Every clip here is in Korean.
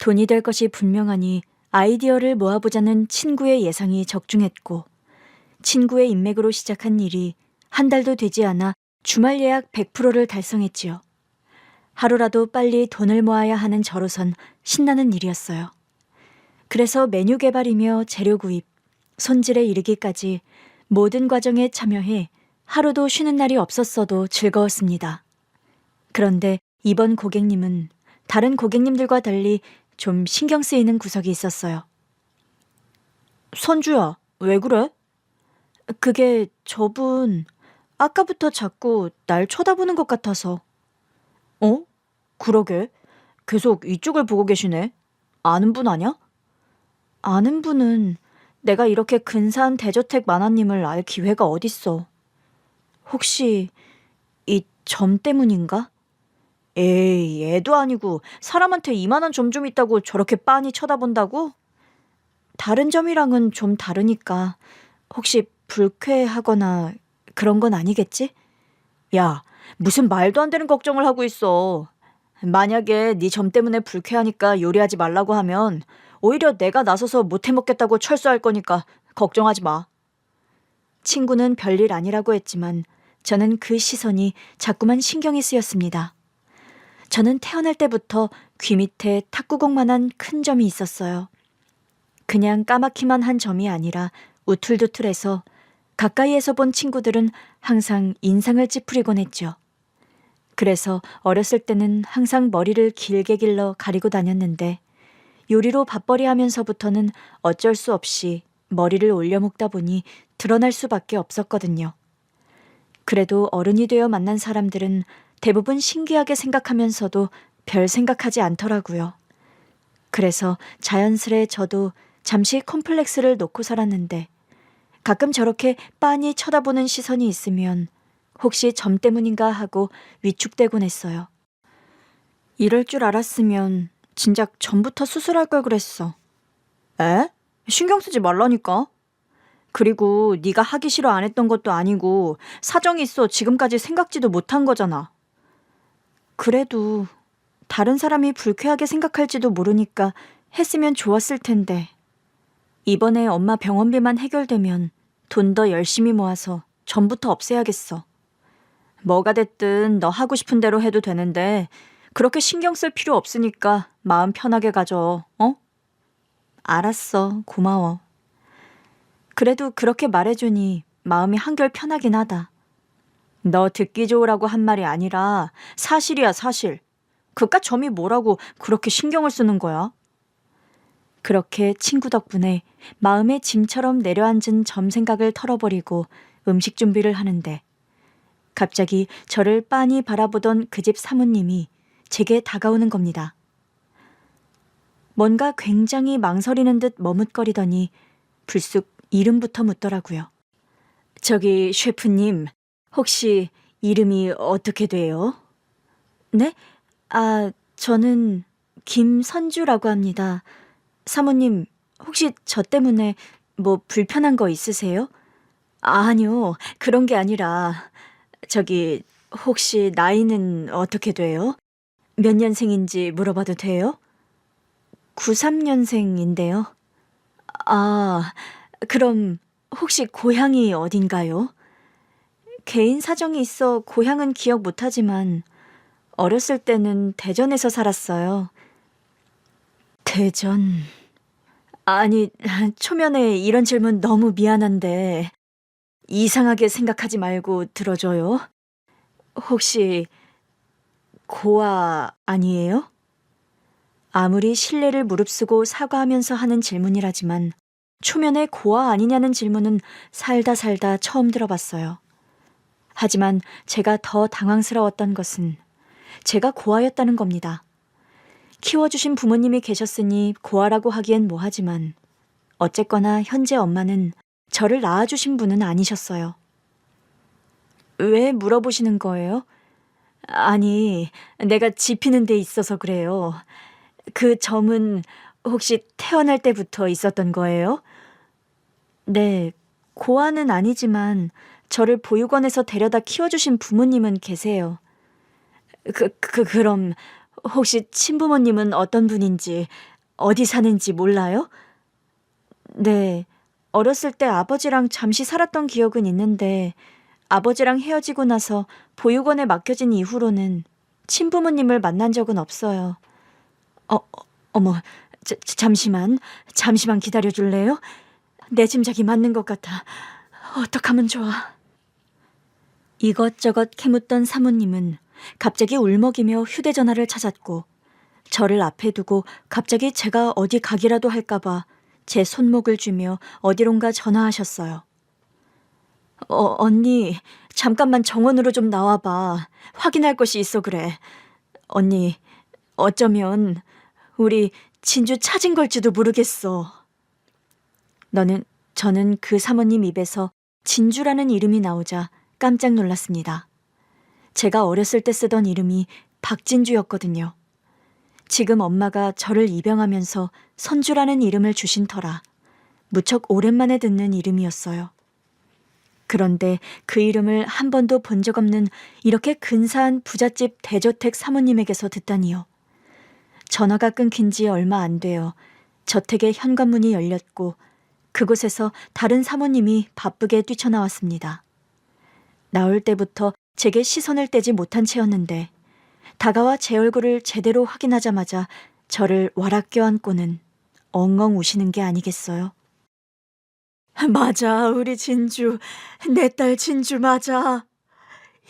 돈이 될 것이 분명하니 아이디어를 모아보자는 친구의 예상이 적중했고, 친구의 인맥으로 시작한 일이 한 달도 되지 않아 주말 예약 100%를 달성했지요. 하루라도 빨리 돈을 모아야 하는 저로선 신나는 일이었어요. 그래서 메뉴 개발이며 재료 구입, 손질에 이르기까지 모든 과정에 참여해 하루도 쉬는 날이 없었어도 즐거웠습니다. 그런데 이번 고객님은 다른 고객님들과 달리 좀 신경 쓰이는 구석이 있었어요. 선주야, 왜 그래? 그게 저분 아까부터 자꾸 날 쳐다보는 것 같아서. 어? 그러게. 계속 이쪽을 보고 계시네. 아는 분 아냐? 아는 분은 내가 이렇게 근사한 대저택 만화님을 알 기회가 어딨어. 혹시 이 점 때문인가? 에이, 애도 아니고 사람한테 이만한 점 좀 있다고 저렇게 빤히 쳐다본다고? 다른 점이랑은 좀 다르니까 혹시 불쾌하거나 그런 건 아니겠지? 야, 무슨 말도 안 되는 걱정을 하고 있어. 만약에 네 점 때문에 불쾌하니까 요리하지 말라고 하면 오히려 내가 나서서 못해 먹겠다고 철수할 거니까 걱정하지 마. 친구는 별일 아니라고 했지만 저는 그 시선이 자꾸만 신경이 쓰였습니다. 저는 태어날 때부터 귀 밑에 탁구공만한 큰 점이 있었어요. 그냥 까맣기만 한 점이 아니라 우툴두툴해서 가까이에서 본 친구들은 항상 인상을 찌푸리곤 했죠. 그래서 어렸을 때는 항상 머리를 길게 길러 가리고 다녔는데 요리로 밥벌이 하면서부터는 어쩔 수 없이 머리를 올려묶다 보니 드러날 수밖에 없었거든요. 그래도 어른이 되어 만난 사람들은 대부분 신기하게 생각하면서도 별 생각하지 않더라고요. 그래서 자연스레 저도 잠시 콤플렉스를 놓고 살았는데 가끔 저렇게 빤히 쳐다보는 시선이 있으면 혹시 점 때문인가 하고 위축되곤 했어요. 이럴 줄 알았으면 진작 전부터 수술할 걸 그랬어. 에? 신경 쓰지 말라니까. 그리고 네가 하기 싫어 안 했던 것도 아니고 사정이 있어 지금까지 생각지도 못한 거잖아. 그래도 다른 사람이 불쾌하게 생각할지도 모르니까 했으면 좋았을 텐데. 이번에 엄마 병원비만 해결되면 돈 더 열심히 모아서 전부터 없애야겠어. 뭐가 됐든 너 하고 싶은 대로 해도 되는데 그렇게 신경 쓸 필요 없으니까 마음 편하게 가져, 어? 알았어, 고마워. 그래도 그렇게 말해주니 마음이 한결 편하긴 하다. 너 듣기 좋으라고 한 말이 아니라 사실이야, 사실. 그깟 점이 뭐라고 그렇게 신경을 쓰는 거야? 그렇게 친구 덕분에 마음의 짐처럼 내려앉은 점 생각을 털어버리고 음식 준비를 하는데 갑자기 저를 빤히 바라보던 그 집 사모님이 제게 다가오는 겁니다. 뭔가 굉장히 망설이는 듯 머뭇거리더니 불쑥 이름부터 묻더라고요. 저기 셰프님, 혹시 이름이 어떻게 돼요? 네? 저는 김선주라고 합니다. 사모님, 혹시 저 때문에 뭐 불편한 거 있으세요? 아니요, 그런 게 아니라 저기 혹시 나이는 어떻게 돼요? 몇 년생인지 물어봐도 돼요? 93년생인데요. 아, 그럼 혹시 고향이 어딘가요? 개인 사정이 있어 고향은 기억 못하지만 어렸을 때는 대전에서 살았어요. 대전... 아니, 초면에 이런 질문 너무 미안한데 이상하게 생각하지 말고 들어줘요. 혹시 고아 아니에요? 아무리 신뢰를 무릅쓰고 사과하면서 하는 질문이라지만 초면에 고아 아니냐는 질문은 살다 살다 처음 들어봤어요. 하지만 제가 더 당황스러웠던 것은 제가 고아였다는 겁니다. 키워주신 부모님이 계셨으니 고아라고 하기엔 뭐하지만 어쨌거나 현재 엄마는 저를 낳아주신 분은 아니셨어요. 왜 물어보시는 거예요? 아니, 내가 짚이는 데 있어서 그래요. 그 점은 혹시 태어날 때부터 있었던 거예요? 네, 고아는 아니지만 저를 보육원에서 데려다 키워주신 부모님은 계세요. 그럼 혹시 친부모님은 어떤 분인지, 어디 사는지 몰라요? 네. 어렸을 때 아버지랑 잠시 살았던 기억은 있는데 아버지랑 헤어지고 나서 보육원에 맡겨진 이후로는 친부모님을 만난 적은 없어요. 어, 어머, 잠시만 기다려 줄래요? 내 짐작이 맞는 것 같아. 어떡하면 좋아. 이것저것 캐묻던 사모님은 갑자기 울먹이며 휴대전화를 찾았고 저를 앞에 두고 갑자기 제가 어디 가기라도 할까봐 제 손목을 쥐며 어디론가 전화하셨어요. 언니, 잠깐만 정원으로 좀 나와봐. 확인할 것이 있어 그래. 언니, 어쩌면 우리 진주 찾은 걸지도 모르겠어. 저는 그 사모님 입에서 진주라는 이름이 나오자 깜짝 놀랐습니다. 제가 어렸을 때 쓰던 이름이 박진주였거든요. 지금 엄마가 저를 입양하면서 선주라는 이름을 주신 터라 무척 오랜만에 듣는 이름이었어요. 그런데 그 이름을 한 번도 본 적 없는 이렇게 근사한 부잣집 대저택 사모님에게서 듣다니요. 전화가 끊긴 지 얼마 안 되어 저택의 현관문이 열렸고 그곳에서 다른 사모님이 바쁘게 뛰쳐나왔습니다. 나올 때부터 제게 시선을 떼지 못한 채였는데 다가와 제 얼굴을 제대로 확인하자마자 저를 와락 껴안고는 엉엉 우시는 게 아니겠어요? 맞아, 우리 진주. 내 딸 진주 맞아.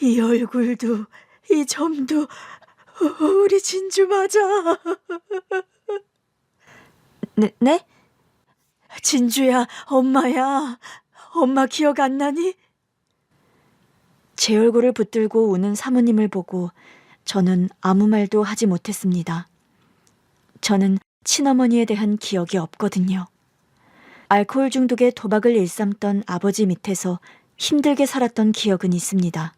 이 얼굴도, 이 점도 우리 진주 맞아. 네? 진주야, 엄마야. 엄마 기억 안 나니? 제 얼굴을 붙들고 우는 사모님을 보고 저는 아무 말도 하지 못했습니다. 저는 친어머니에 대한 기억이 없거든요. 알코올 중독의 도박을 일삼던 아버지 밑에서 힘들게 살았던 기억은 있습니다.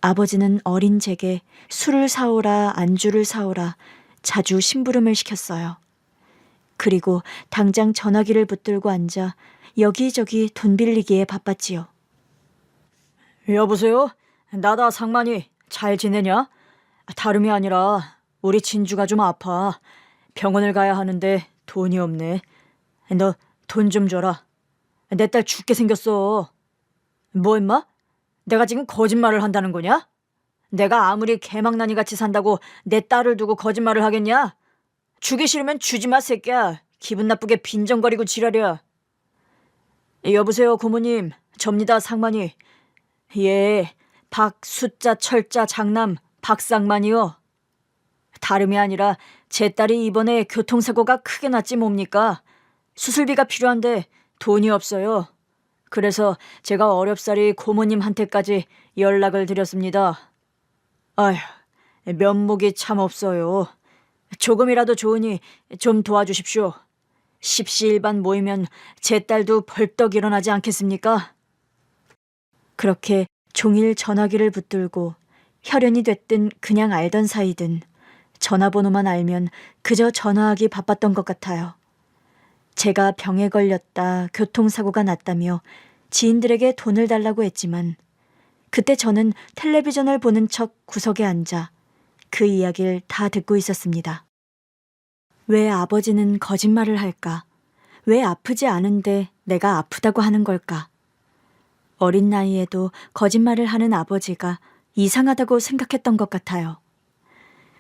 아버지는 어린 제게 술을 사오라, 안주를 사오라 자주 심부름을 시켰어요. 그리고 당장 전화기를 붙들고 앉아 여기저기 돈 빌리기에 바빴지요. 여보세요? 나다 상만이. 잘 지내냐? 다름이 아니라 우리 진주가 좀 아파. 병원을 가야 하는데 돈이 없네. 너 돈 좀 줘라. 내 딸 죽게 생겼어. 뭐 임마? 내가 지금 거짓말을 한다는 거냐? 내가 아무리 개망나니 같이 산다고 내 딸을 두고 거짓말을 하겠냐? 주기 싫으면 주지 마 새끼야. 기분 나쁘게 빈정거리고 지랄이야. 여보세요 고모님. 접니다 상만이. 예, 박 숫자 철자 장남 박상만이요. 다름이 아니라 제 딸이 이번에 교통사고가 크게 났지 뭡니까? 수술비가 필요한데 돈이 없어요. 그래서 제가 어렵사리 고모님한테까지 연락을 드렸습니다. 아휴, 면목이 참 없어요. 조금이라도 좋으니 좀 도와주십시오. 십시일반 모이면 제 딸도 벌떡 일어나지 않겠습니까? 그렇게 종일 전화기를 붙들고 혈연이 됐든 그냥 알던 사이든 전화번호만 알면 그저 전화하기 바빴던 것 같아요. 제가 병에 걸렸다, 교통사고가 났다며 지인들에게 돈을 달라고 했지만 그때 저는 텔레비전을 보는 척 구석에 앉아 그 이야기를 다 듣고 있었습니다. 왜 아버지는 거짓말을 할까? 왜 아프지 않은데 내가 아프다고 하는 걸까? 어린 나이에도 거짓말을 하는 아버지가 이상하다고 생각했던 것 같아요.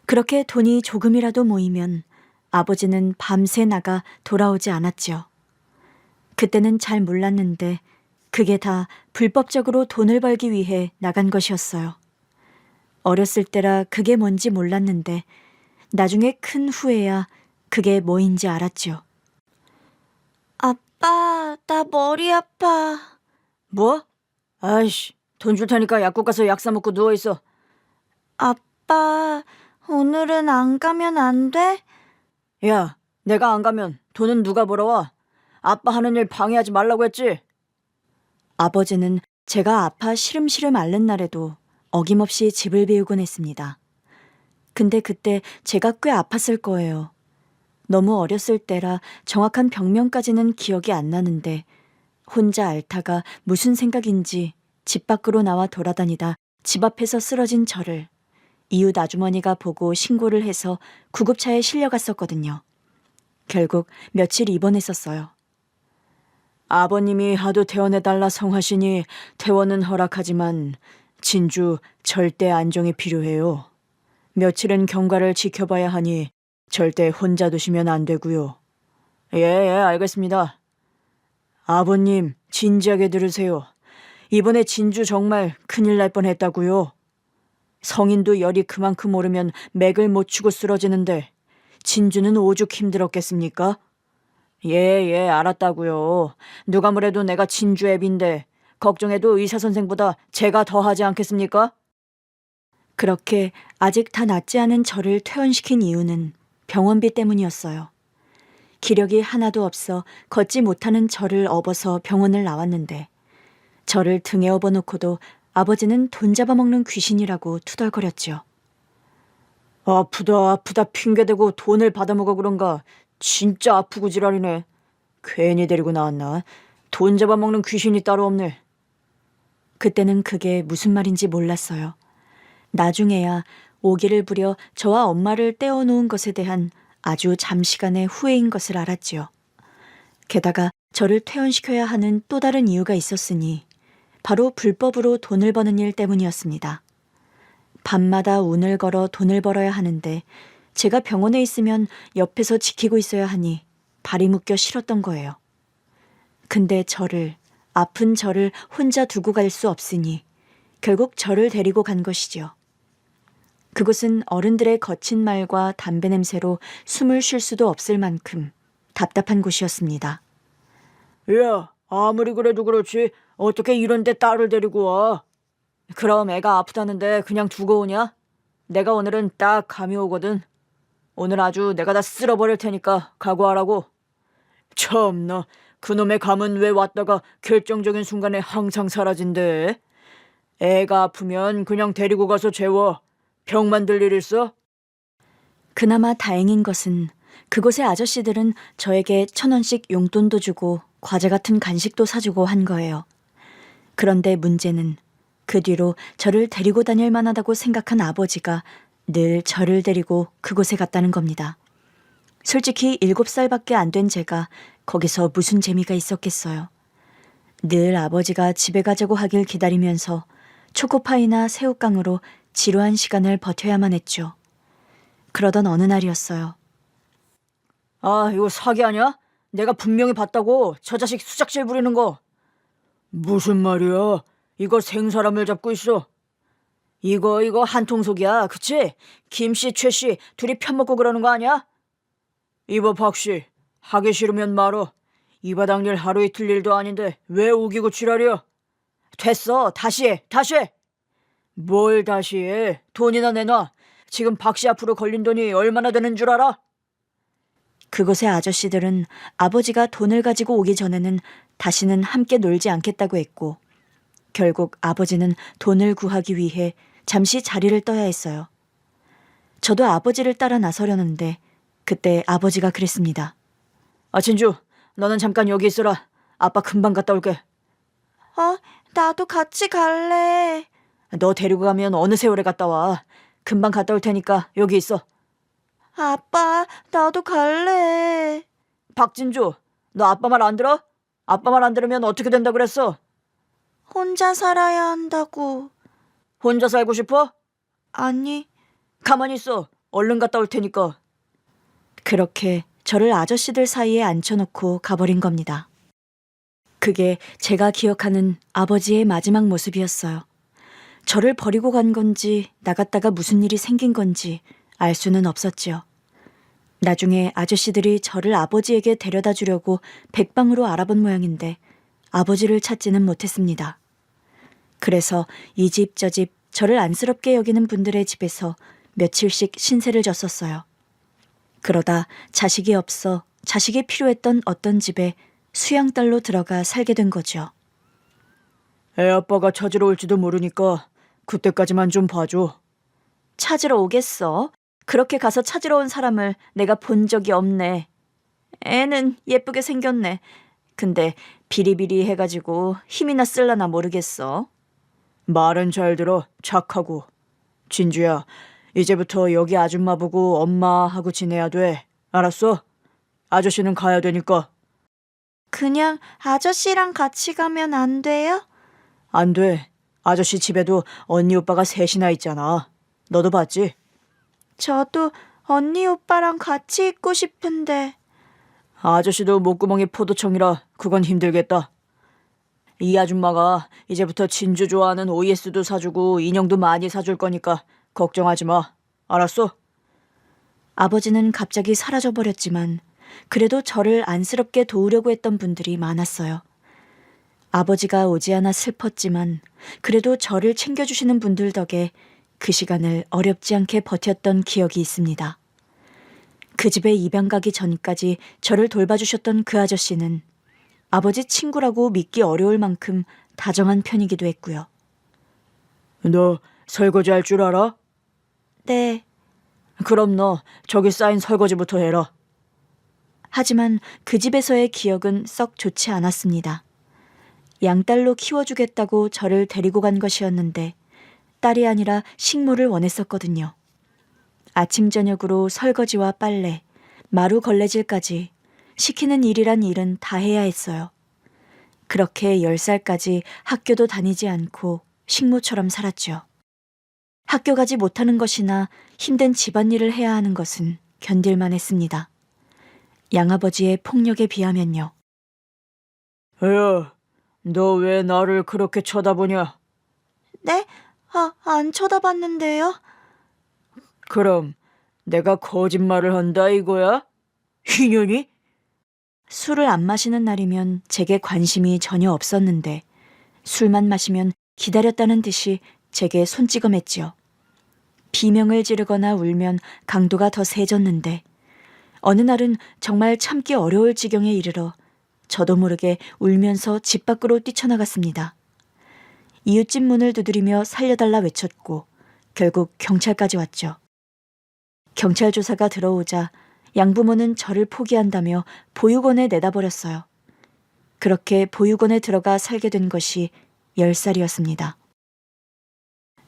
그렇게 돈이 조금이라도 모이면 아버지는 밤새 나가 돌아오지 않았지요. 그때는 잘 몰랐는데 그게 다 불법적으로 돈을 벌기 위해 나간 것이었어요. 어렸을 때라 그게 뭔지 몰랐는데 나중에 큰 후에야 그게 뭐인지 알았죠. 아빠, 나 머리 아파. 뭐? 아이씨, 돈 줄 테니까 약국 가서 약 사 먹고 누워있어. 아빠, 오늘은 안 가면 안 돼? 야, 내가 안 가면 돈은 누가 벌어와? 아빠 하는 일 방해하지 말라고 했지? 아버지는 제가 아파 시름시름 앓는 날에도 어김없이 집을 비우곤 했습니다. 근데 그때 제가 꽤 아팠을 거예요. 너무 어렸을 때라 정확한 병명까지는 기억이 안 나는데 혼자 앓다가 무슨 생각인지 집 밖으로 나와 돌아다니다 집 앞에서 쓰러진 저를 이웃 아주머니가 보고 신고를 해서 구급차에 실려갔었거든요. 결국 며칠 입원했었어요. 아버님이 하도 퇴원해달라 성하시니 퇴원은 허락하지만 진주 절대 안정이 필요해요. 며칠은 경과를 지켜봐야 하니 절대 혼자 두시면 안 되고요. 예, 알겠습니다. 아버님, 진지하게 들으세요. 이번에 진주 정말 큰일 날 뻔했다고요. 성인도 열이 그만큼 오르면 맥을 못 추고 쓰러지는데 진주는 오죽 힘들었겠습니까? 예, 알았다고요. 누가 뭐래도 내가 진주 애비인데 걱정해도 의사 선생보다 제가 더 하지 않겠습니까? 그렇게 아직 다 낫지 않은 저를 퇴원시킨 이유는 병원비 때문이었어요. 기력이 하나도 없어 걷지 못하는 저를 업어서 병원을 나왔는데 저를 등에 업어놓고도 아버지는 돈 잡아먹는 귀신이라고 투덜거렸죠. 아프다 핑계대고 돈을 받아먹어 그런가. 진짜 아프고 지랄이네. 괜히 데리고 나왔나. 돈 잡아먹는 귀신이 따로 없네. 그때는 그게 무슨 말인지 몰랐어요. 나중에야 오기를 부려 저와 엄마를 떼어놓은 것에 대한 아주 잠시간의 후회인 것을 알았지요. 게다가 저를 퇴원시켜야 하는 또 다른 이유가 있었으니 바로 불법으로 돈을 버는 일 때문이었습니다. 밤마다 운을 걸어 돈을 벌어야 하는데 제가 병원에 있으면 옆에서 지키고 있어야 하니 발이 묶여 싫었던 거예요. 근데 아픈 저를 혼자 두고 갈 수 없으니 결국 저를 데리고 간 것이지요. 그곳은 어른들의 거친 말과 담배 냄새로 숨을 쉴 수도 없을 만큼 답답한 곳이었습니다. 야, 아무리 그래도 그렇지 어떻게 이런 데 딸을 데리고 와? 그럼 애가 아프다는데 그냥 두고 오냐? 내가 오늘은 딱 감이 오거든. 오늘 아주 내가 다 쓸어버릴 테니까 각오하라고. 참나, 그놈의 감은 왜 왔다가 결정적인 순간에 항상 사라진대? 애가 아프면 그냥 데리고 가서 재워. 병 만들 일 있어? 그나마 다행인 것은 그곳의 아저씨들은 저에게 1,000원씩 용돈도 주고 과자 같은 간식도 사주고 한 거예요. 그런데 문제는 그 뒤로 저를 데리고 다닐 만하다고 생각한 아버지가 늘 저를 데리고 그곳에 갔다는 겁니다. 솔직히 7살밖에 안 된 제가 거기서 무슨 재미가 있었겠어요. 늘 아버지가 집에 가자고 하길 기다리면서 초코파이나 새우깡으로 지루한 시간을 버텨야만 했죠. 그러던 어느 날이었어요. 아, 이거 사기 아니야? 내가 분명히 봤다고, 저 자식 수작질 부리는 거. 무슨 말이야? 이거 생사람을 잡고 있어. 이거 한통속이야, 그치? 김씨, 최씨 둘이 편먹고 그러는 거 아니야? 이봐 박씨, 하기 싫으면 말어. 이 바닥 일 하루 이틀 일도 아닌데 왜 우기고 지랄이야? 됐어, 다시 해. 뭘 다시 해? 돈이나 내놔. 지금 박씨 앞으로 걸린 돈이 얼마나 되는 줄 알아? 그곳의 아저씨들은 아버지가 돈을 가지고 오기 전에는 다시는 함께 놀지 않겠다고 했고 결국 아버지는 돈을 구하기 위해 잠시 자리를 떠야 했어요. 저도 아버지를 따라 나서려는데 그때 아버지가 그랬습니다. 진주, 너는 잠깐 여기 있어라. 아빠 금방 갔다 올게. 나도 같이 갈래. 너 데리고 가면 어느 세월에 갔다 와. 금방 갔다 올 테니까 여기 있어. 아빠, 나도 갈래. 박진주, 너 아빠 말 안 들어? 아빠 말 안 들으면 어떻게 된다 그랬어? 혼자 살아야 한다고. 혼자 살고 싶어? 아니. 가만히 있어. 얼른 갔다 올 테니까. 그렇게 저를 아저씨들 사이에 앉혀놓고 가버린 겁니다. 그게 제가 기억하는 아버지의 마지막 모습이었어요. 저를 버리고 간 건지 나갔다가 무슨 일이 생긴 건지 알 수는 없었지요. 나중에 아저씨들이 저를 아버지에게 데려다 주려고 백방으로 알아본 모양인데 아버지를 찾지는 못했습니다. 그래서 이 집 저 집 저를 안쓰럽게 여기는 분들의 집에서 며칠씩 신세를 졌었어요. 그러다 자식이 없어 자식이 필요했던 어떤 집에 수양딸로 들어가 살게 된 거죠. 애아빠가 찾으러 올지도 모르니까 그때까지만 좀 봐줘. 찾으러 오겠어? 그렇게 가서 찾으러 온 사람을 내가 본 적이 없네. 애는 예쁘게 생겼네. 근데 비리비리 해가지고 힘이나 쓸라나 모르겠어. 말은 잘 들어. 착하고. 진주야, 이제부터 여기 아줌마 보고 엄마 하고 지내야 돼. 알았어? 아저씨는 가야 되니까. 그냥 아저씨랑 같이 가면 안 돼요? 안 돼. 아저씨 집에도 언니 오빠가 셋이나 있잖아. 너도 봤지? 저도 언니 오빠랑 같이 있고 싶은데. 아저씨도 목구멍이 포도청이라 그건 힘들겠다. 이 아줌마가 이제부터 진주 좋아하는 OS도 사주고 인형도 많이 사줄 거니까 걱정하지 마. 알았어? 아버지는 갑자기 사라져버렸지만 그래도 저를 안쓰럽게 도우려고 했던 분들이 많았어요. 아버지가 오지 않아 슬펐지만 그래도 저를 챙겨주시는 분들 덕에 그 시간을 어렵지 않게 버텼던 기억이 있습니다. 그 집에 입양 가기 전까지 저를 돌봐주셨던 그 아저씨는 아버지 친구라고 믿기 어려울 만큼 다정한 편이기도 했고요. 너 설거지 할 줄 알아? 네. 그럼 너 저기 쌓인 설거지부터 해라. 하지만 그 집에서의 기억은 썩 좋지 않았습니다. 양딸로 키워주겠다고 저를 데리고 간 것이었는데 딸이 아니라 식모를 원했었거든요. 아침 저녁으로 설거지와 빨래, 마루 걸레질까지 시키는 일이란 일은 다 해야 했어요. 그렇게 10살까지 학교도 다니지 않고 식모처럼 살았죠. 학교 가지 못하는 것이나 힘든 집안일을 해야 하는 것은 견딜만 했습니다. 양아버지의 폭력에 비하면요. 야, 너 왜 나를 그렇게 쳐다보냐? 네? 안 쳐다봤는데요? 그럼 내가 거짓말을 한다 이거야? 희년이? 술을 안 마시는 날이면 제게 관심이 전혀 없었는데 술만 마시면 기다렸다는 듯이 제게 손찌검했지요. 비명을 지르거나 울면 강도가 더 세졌는데 어느 날은 정말 참기 어려울 지경에 이르러 저도 모르게 울면서 집 밖으로 뛰쳐나갔습니다. 이웃집 문을 두드리며 살려달라 외쳤고 결국 경찰까지 왔죠. 경찰 조사가 들어오자 양부모는 저를 포기한다며 보육원에 내다버렸어요. 그렇게 보육원에 들어가 살게 된 것이 10살이었습니다.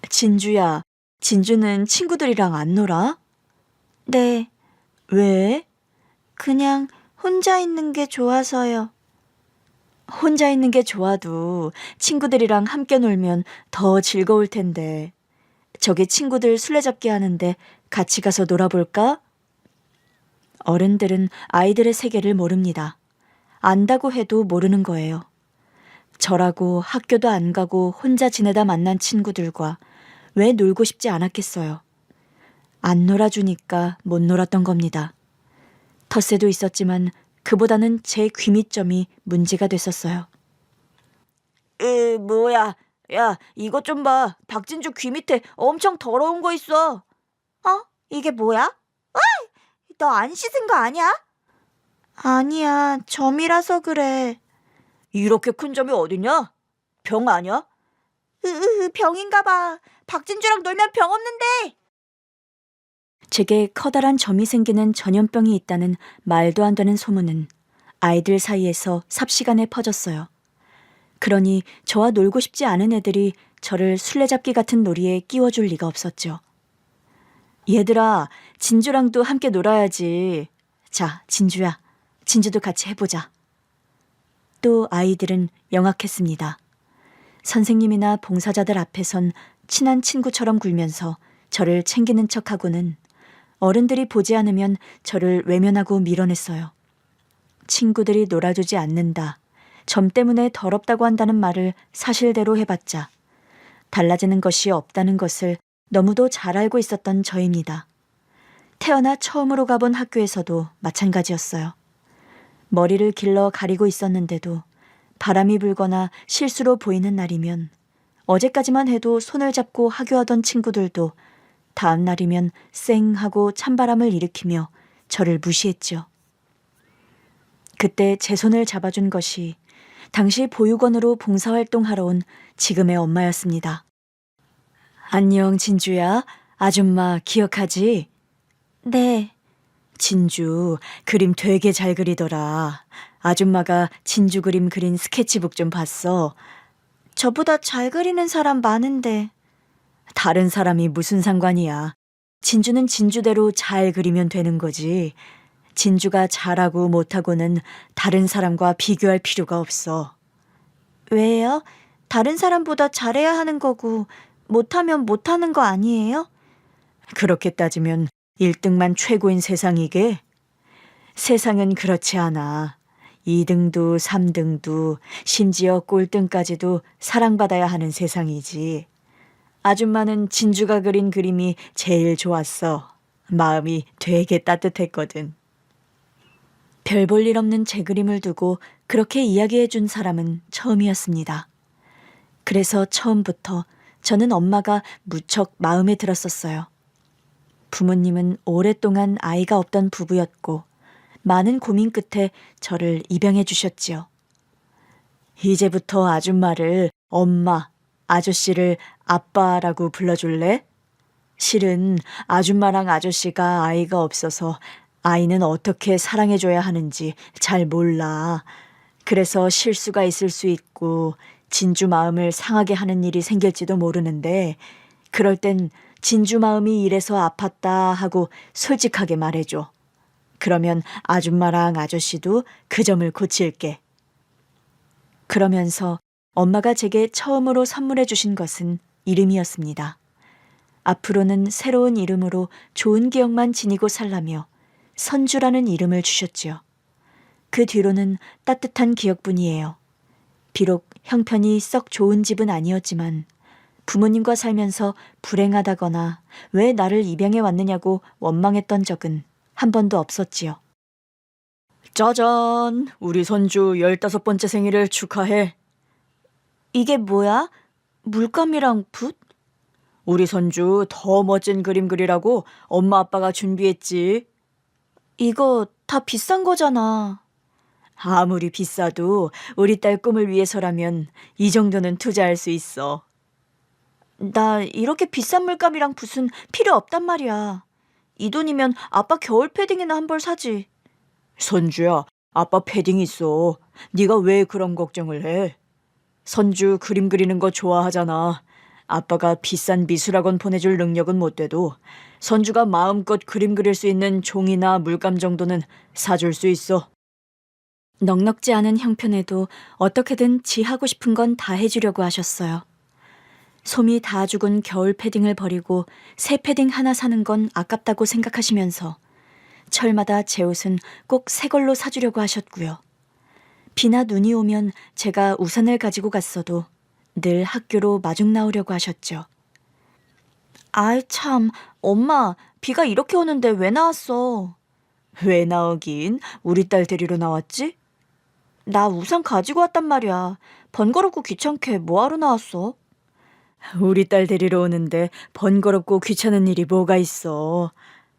진주야, 진주는 친구들이랑 안 놀아? 네. 왜? 그냥 혼자 있는 게 좋아서요. 혼자 있는 게 좋아도 친구들이랑 함께 놀면 더 즐거울 텐데. 저기 친구들 술래잡기 하는데 같이 가서 놀아볼까? 어른들은 아이들의 세계를 모릅니다. 안다고 해도 모르는 거예요. 저라고 학교도 안 가고 혼자 지내다 만난 친구들과 왜 놀고 싶지 않았겠어요. 안 놀아주니까 못 놀았던 겁니다. 텃세도 있었지만 그보다는 제 귀밑점이 문제가 됐었어요. 뭐야. 야, 이것 좀 봐. 박진주 귀 밑에 엄청 더러운 거 있어. 이게 뭐야? 너 안 씻은 거 아니야? 아니야, 점이라서 그래. 이렇게 큰 점이 어딨냐? 병 아니야? 병인가 봐. 박진주랑 놀면 병 없는데. 제게 커다란 점이 생기는 전염병이 있다는 말도 안 되는 소문은 아이들 사이에서 삽시간에 퍼졌어요. 그러니 저와 놀고 싶지 않은 애들이 저를 술래잡기 같은 놀이에 끼워줄 리가 없었죠. 얘들아, 진주랑도 함께 놀아야지. 자, 진주야, 진주도 같이 해보자. 또 아이들은 영악했습니다. 선생님이나 봉사자들 앞에선 친한 친구처럼 굴면서 저를 챙기는 척하고는 어른들이 보지 않으면 저를 외면하고 밀어냈어요. 친구들이 놀아주지 않는다. 점 때문에 더럽다고 한다는 말을 사실대로 해봤자 달라지는 것이 없다는 것을 너무도 잘 알고 있었던 저입니다. 태어나 처음으로 가본 학교에서도 마찬가지였어요. 머리를 길러 가리고 있었는데도 바람이 불거나 실수로 보이는 날이면 어제까지만 해도 손을 잡고 하교하던 친구들도 다음 날이면 쌩 하고 찬바람을 일으키며 저를 무시했죠. 그때 제 손을 잡아준 것이 당시 보육원으로 봉사활동하러 온 지금의 엄마였습니다. 안녕, 진주야. 아줌마 기억하지? 네. 진주, 그림 되게 잘 그리더라. 아줌마가 진주 그림 그린 스케치북 좀 봤어. 저보다 잘 그리는 사람 많은데. 다른 사람이 무슨 상관이야. 진주는 진주대로 잘 그리면 되는 거지. 진주가 잘하고 못하고는 다른 사람과 비교할 필요가 없어. 왜요? 다른 사람보다 잘해야 하는 거고 못하면 못하는 거 아니에요? 그렇게 따지면 1등만 최고인 세상이게? 세상은 그렇지 않아. 2등도 3등도 심지어 꼴등까지도 사랑받아야 하는 세상이지. 아줌마는 진주가 그린 그림이 제일 좋았어. 마음이 되게 따뜻했거든. 별 볼 일 없는 제 그림을 두고 그렇게 이야기해 준 사람은 처음이었습니다. 그래서 처음부터 저는 엄마가 무척 마음에 들었었어요. 부모님은 오랫동안 아이가 없던 부부였고 많은 고민 끝에 저를 입양해 주셨지요. 이제부터 아줌마를 엄마, 아저씨를 아빠라고 불러줄래? 실은 아줌마랑 아저씨가 아이가 없어서 아이는 어떻게 사랑해줘야 하는지 잘 몰라. 그래서 실수가 있을 수 있고 진주 마음을 상하게 하는 일이 생길지도 모르는데 그럴 땐 진주 마음이 이래서 아팠다 하고 솔직하게 말해줘. 그러면 아줌마랑 아저씨도 그 점을 고칠게. 그러면서 엄마가 제게 처음으로 선물해 주신 것은 이름이었습니다. 앞으로는 새로운 이름으로 좋은 기억만 지니고 살라며 선주라는 이름을 주셨지요. 그 뒤로는 따뜻한 기억뿐이에요. 비록 형편이 썩 좋은 집은 아니었지만 부모님과 살면서 불행하다거나 왜 나를 입양해 왔느냐고 원망했던 적은 한 번도 없었지요. 짜잔! 우리 손주 15번째 생일을 축하해. 이게 뭐야? 물감이랑 붓? 우리 손주 더 멋진 그림 그리라고 엄마 아빠가 준비했지. 이거 다 비싼 거잖아. 아무리 비싸도 우리 딸 꿈을 위해서라면 이 정도는 투자할 수 있어. 나 이렇게 비싼 물감이랑 붓은 필요 없단 말이야. 이 돈이면 아빠 겨울 패딩이나 한 벌 사지. 손주야, 아빠 패딩 있어. 네가 왜 그런 걱정을 해? 손주 그림 그리는 거 좋아하잖아. 아빠가 비싼 미술학원 보내줄 능력은 못 돼도 손주가 마음껏 그림 그릴 수 있는 종이나 물감 정도는 사줄 수 있어. 넉넉지 않은 형편에도 어떻게든 지 하고 싶은 건 다 해주려고 하셨어요. 솜이 다 죽은 겨울 패딩을 버리고 새 패딩 하나 사는 건 아깝다고 생각하시면서 철마다 제 옷은 꼭 새 걸로 사주려고 하셨고요. 비나 눈이 오면 제가 우산을 가지고 갔어도 늘 학교로 마중 나오려고 하셨죠. 아이 참, 엄마, 비가 이렇게 오는데 왜 나왔어? 왜 나오긴? 우리 딸 데리러 나왔지? 나 우산 가지고 왔단 말이야. 번거롭고 귀찮게 뭐하러 나왔어? 우리 딸 데리러 오는데 번거롭고 귀찮은 일이 뭐가 있어.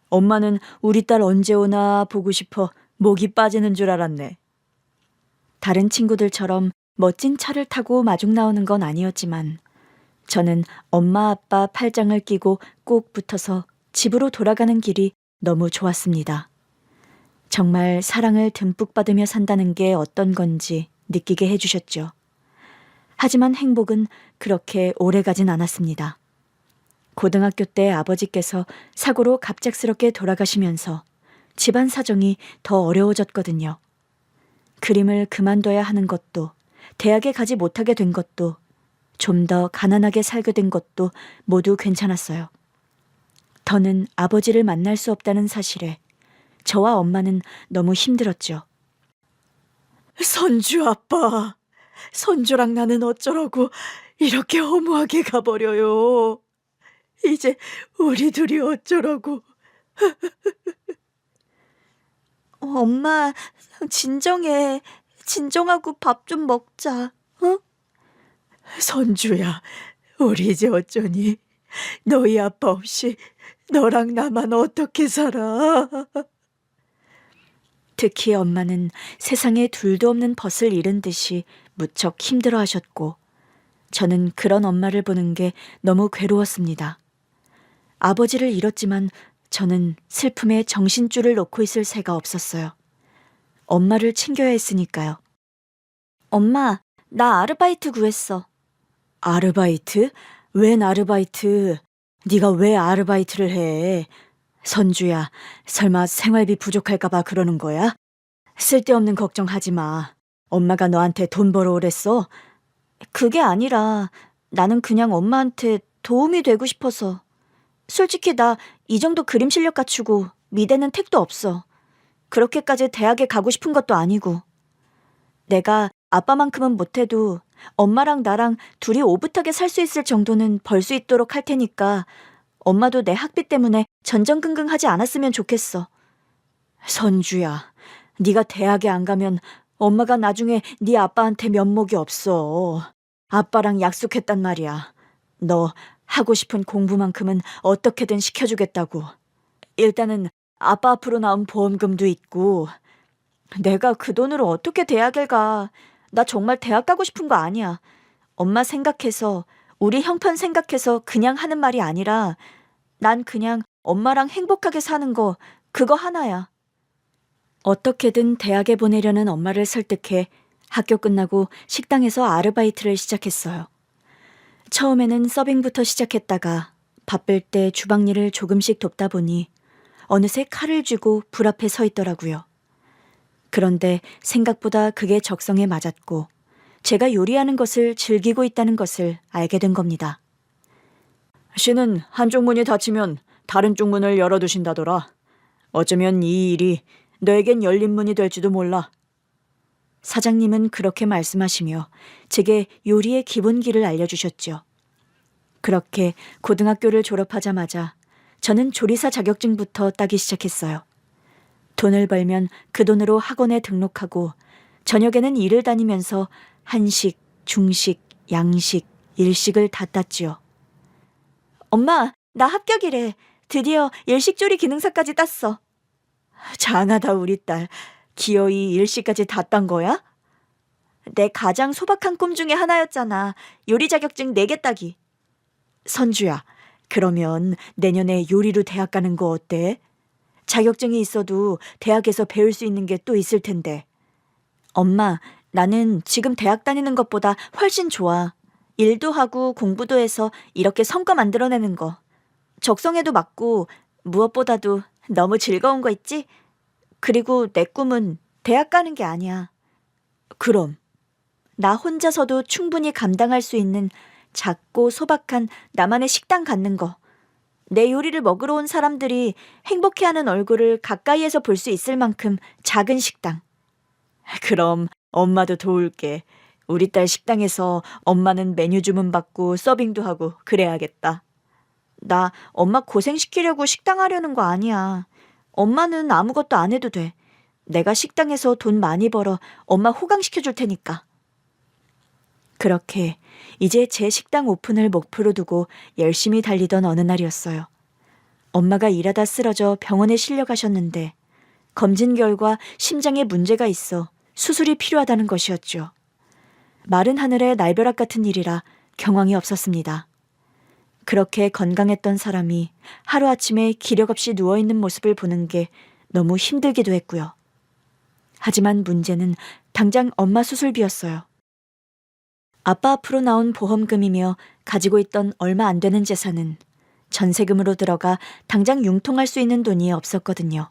엄마는 우리 딸 언제 오나 보고 싶어 목이 빠지는 줄 알았네. 다른 친구들처럼 멋진 차를 타고 마중 나오는 건 아니었지만 저는 엄마 아빠 팔짱을 끼고 꼭 붙어서 집으로 돌아가는 길이 너무 좋았습니다. 정말 사랑을 듬뿍 받으며 산다는 게 어떤 건지 느끼게 해주셨죠. 하지만 행복은 그렇게 오래 가진 않았습니다. 고등학교 때 아버지께서 사고로 갑작스럽게 돌아가시면서 집안 사정이 더 어려워졌거든요. 그림을 그만둬야 하는 것도, 대학에 가지 못하게 된 것도, 좀 더 가난하게 살게 된 것도 모두 괜찮았어요. 더는 아버지를 만날 수 없다는 사실에 저와 엄마는 너무 힘들었죠. 손주 아빠, 손주랑 나는 어쩌라고 이렇게 허무하게 가버려요. 이제 우리 둘이 어쩌라고. 엄마, 진정해. 진정하고 밥 좀 먹자. 어? 손주야, 우리 이제 어쩌니? 너희 아빠 없이 너랑 나만 어떻게 살아? 특히 엄마는 세상에 둘도 없는 벗을 잃은 듯이 무척 힘들어 하셨고, 저는 그런 엄마를 보는 게 너무 괴로웠습니다. 아버지를 잃었지만 저는 슬픔에 정신줄을 놓고 있을 새가 없었어요. 엄마를 챙겨야 했으니까요. 엄마, 나 아르바이트 구했어. 아르바이트? 웬 아르바이트? 네가 왜 아르바이트를 해? 선주야, 설마 생활비 부족할까 봐 그러는 거야? 쓸데없는 걱정하지 마. 엄마가 너한테 돈 벌어오랬어? 그게 아니라 나는 그냥 엄마한테 도움이 되고 싶어서. 솔직히 나 이 정도 그림 실력 갖추고 미대는 택도 없어. 그렇게까지 대학에 가고 싶은 것도 아니고. 내가 아빠만큼은 못해도 엄마랑 나랑 둘이 오붓하게 살 수 있을 정도는 벌 수 있도록 할 테니까 엄마도 내 학비 때문에 전전긍긍하지 않았으면 좋겠어. 선주야, 네가 대학에 안 가면 엄마가 나중에 네 아빠한테 면목이 없어. 아빠랑 약속했단 말이야. 너 하고 싶은 공부만큼은 어떻게든 시켜주겠다고. 일단은 아빠 앞으로 나온 보험금도 있고. 내가 그 돈으로 어떻게 대학을 가? 나 정말 대학 가고 싶은 거 아니야. 엄마 생각해서, 우리 형편 생각해서 그냥 하는 말이 아니라 난 그냥 엄마랑 행복하게 사는 거, 그거 하나야. 어떻게든 대학에 보내려는 엄마를 설득해 학교 끝나고 식당에서 아르바이트를 시작했어요. 처음에는 서빙부터 시작했다가 바쁠 때 주방 일을 조금씩 돕다 보니 어느새 칼을 쥐고 불 앞에 서 있더라고요. 그런데 생각보다 그게 적성에 맞았고 제가 요리하는 것을 즐기고 있다는 것을 알게 된 겁니다. 씨는 한쪽 문이 닫히면 다른 쪽 문을 열어두신다더라. 어쩌면 이 일이 너에겐 열린 문이 될지도 몰라. 사장님은 그렇게 말씀하시며 제게 요리의 기본기를 알려주셨죠. 그렇게 고등학교를 졸업하자마자 저는 조리사 자격증부터 따기 시작했어요. 돈을 벌면 그 돈으로 학원에 등록하고 저녁에는 일을 다니면서 한식, 중식, 양식, 일식을 다 땄지요. 엄마, 나 합격이래. 드디어 일식조리 기능사까지 땄어. 장하다 우리 딸. 기어이 일식까지 다 딴 거야? 내 가장 소박한 꿈 중에 하나였잖아. 요리 자격증 4개 따기. 선주야, 그러면 내년에 요리로 대학 가는 거 어때? 자격증이 있어도 대학에서 배울 수 있는 게 또 있을 텐데. 엄마, 나는 지금 대학 다니는 것보다 훨씬 좋아. 일도 하고 공부도 해서 이렇게 성과 만들어내는 거. 적성에도 맞고 무엇보다도 너무 즐거운 거 있지? 그리고 내 꿈은 대학 가는 게 아니야. 그럼 나 혼자서도 충분히 감당할 수 있는 작고 소박한 나만의 식당 갖는 거. 내 요리를 먹으러 온 사람들이 행복해하는 얼굴을 가까이에서 볼 수 있을 만큼 작은 식당. 그럼 엄마도 도울게. 우리 딸 식당에서 엄마는 메뉴 주문 받고 서빙도 하고 그래야겠다. 나 엄마 고생시키려고 식당 하려는 거 아니야. 엄마는 아무것도 안 해도 돼. 내가 식당에서 돈 많이 벌어 엄마 호강시켜줄 테니까. 그렇게 이제 제 식당 오픈을 목표로 두고 열심히 달리던 어느 날이었어요. 엄마가 일하다 쓰러져 병원에 실려가셨는데 검진 결과 심장에 문제가 있어 수술이 필요하다는 것이었죠. 마른 하늘의 날벼락 같은 일이라 경황이 없었습니다. 그렇게 건강했던 사람이 하루아침에 기력 없이 누워있는 모습을 보는 게 너무 힘들기도 했고요. 하지만 문제는 당장 엄마 수술비였어요. 아빠 앞으로 나온 보험금이며 가지고 있던 얼마 안 되는 재산은 전세금으로 들어가 당장 융통할 수 있는 돈이 없었거든요.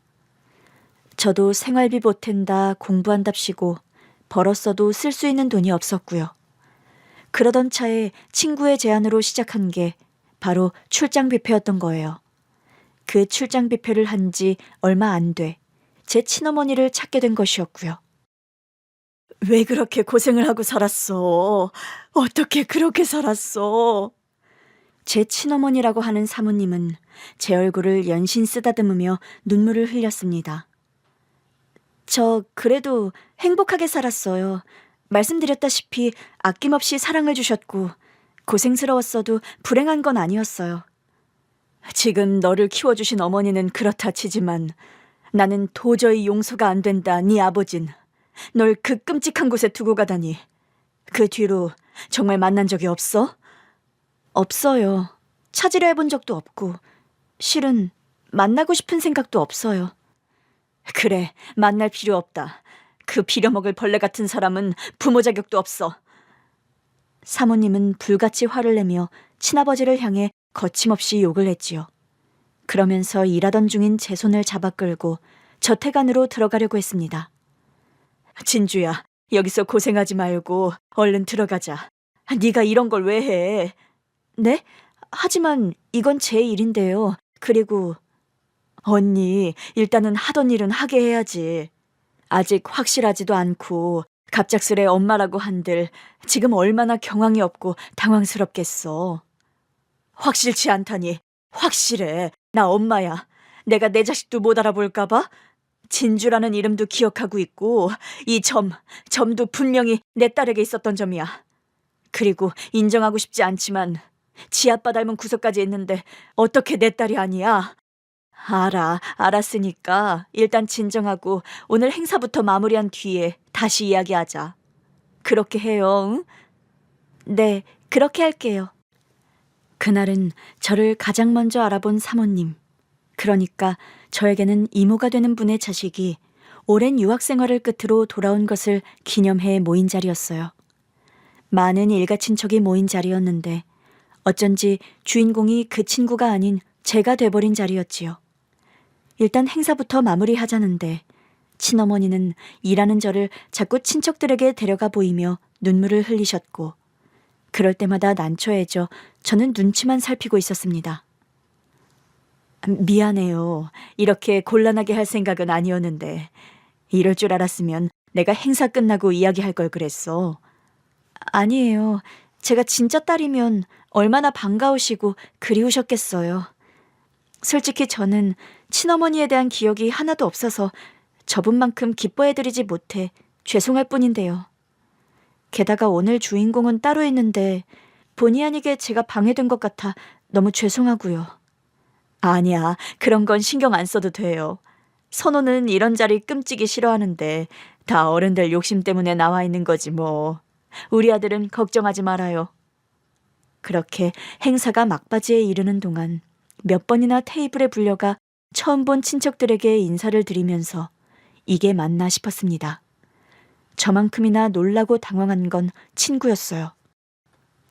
저도 생활비 보탠다 공부한답시고 벌었어도 쓸 수 있는 돈이 없었고요. 그러던 차에 친구의 제안으로 시작한 게 바로 출장 뷔페였던 거예요. 그 출장 뷔페를 한 지 얼마 안 돼 제 친어머니를 찾게 된 것이었고요. 왜 그렇게 고생을 하고 살았어? 어떻게 그렇게 살았어? 제 친어머니라고 하는 사모님은 제 얼굴을 연신 쓰다듬으며 눈물을 흘렸습니다. 저 그래도 행복하게 살았어요. 말씀드렸다시피 아낌없이 사랑을 주셨고 고생스러웠어도 불행한 건 아니었어요. 지금 너를 키워주신 어머니는 그렇다 치지만 나는 도저히 용서가 안 된다. 네 아버진 널 그 끔찍한 곳에 두고 가다니. 그 뒤로 정말 만난 적이 없어? 없어요. 찾으려 해본 적도 없고 실은 만나고 싶은 생각도 없어요. 그래, 만날 필요 없다. 그 빌어먹을 벌레 같은 사람은 부모 자격도 없어. 사모님은 불같이 화를 내며 친아버지를 향해 거침없이 욕을 했지요. 그러면서 일하던 중인 제 손을 잡아 끌고 저택 안으로 들어가려고 했습니다. 진주야, 여기서 고생하지 말고 얼른 들어가자. 네가 이런 걸 왜 해? 네? 하지만 이건 제 일인데요. 그리고 언니, 일단은 하던 일은 하게 해야지. 아직 확실하지도 않고 갑작스레 엄마라고 한들 지금 얼마나 경황이 없고 당황스럽겠어. 확실치 않다니. 확실해. 나 엄마야. 내가 내 자식도 못 알아볼까 봐? 진주라는 이름도 기억하고 있고 이 점도 분명히 내 딸에게 있었던 점이야. 그리고 인정하고 싶지 않지만 지 아빠 닮은 구석까지 있는데 어떻게 내 딸이 아니야? 알았으니까 일단 진정하고 오늘 행사부터 마무리한 뒤에 다시 이야기하자. 그렇게 해요, 응? 네, 그렇게 할게요. 그날은 저를 가장 먼저 알아본 사모님, 그러니까 저에게는 이모가 되는 분의 자식이 오랜 유학 생활을 끝으로 돌아온 것을 기념해 모인 자리였어요. 많은 일가 친척이 모인 자리였는데 어쩐지 주인공이 그 친구가 아닌 제가 돼버린 자리였지요. 일단 행사부터 마무리하자는데 친어머니는 일하는 저를 자꾸 친척들에게 데려가 보이며 눈물을 흘리셨고 그럴 때마다 난처해져 저는 눈치만 살피고 있었습니다. 미안해요. 이렇게 곤란하게 할 생각은 아니었는데 이럴 줄 알았으면 내가 행사 끝나고 이야기할 걸 그랬어. 아니에요. 제가 진짜 딸이면 얼마나 반가우시고 그리우셨겠어요. 솔직히 저는 친어머니에 대한 기억이 하나도 없어서 저분만큼 기뻐해드리지 못해 죄송할 뿐인데요. 게다가 오늘 주인공은 따로 있는데 본의 아니게 제가 방해된 것 같아 너무 죄송하고요. 아니야, 그런 건 신경 안 써도 돼요. 선호는 이런 자리 끔찍이 싫어하는데 다 어른들 욕심 때문에 나와 있는 거지 뭐. 우리 아들은 걱정하지 말아요. 그렇게 행사가 막바지에 이르는 동안 몇 번이나 테이블에 불려가 처음 본 친척들에게 인사를 드리면서 이게 맞나 싶었습니다. 저만큼이나 놀라고 당황한 건 친구였어요.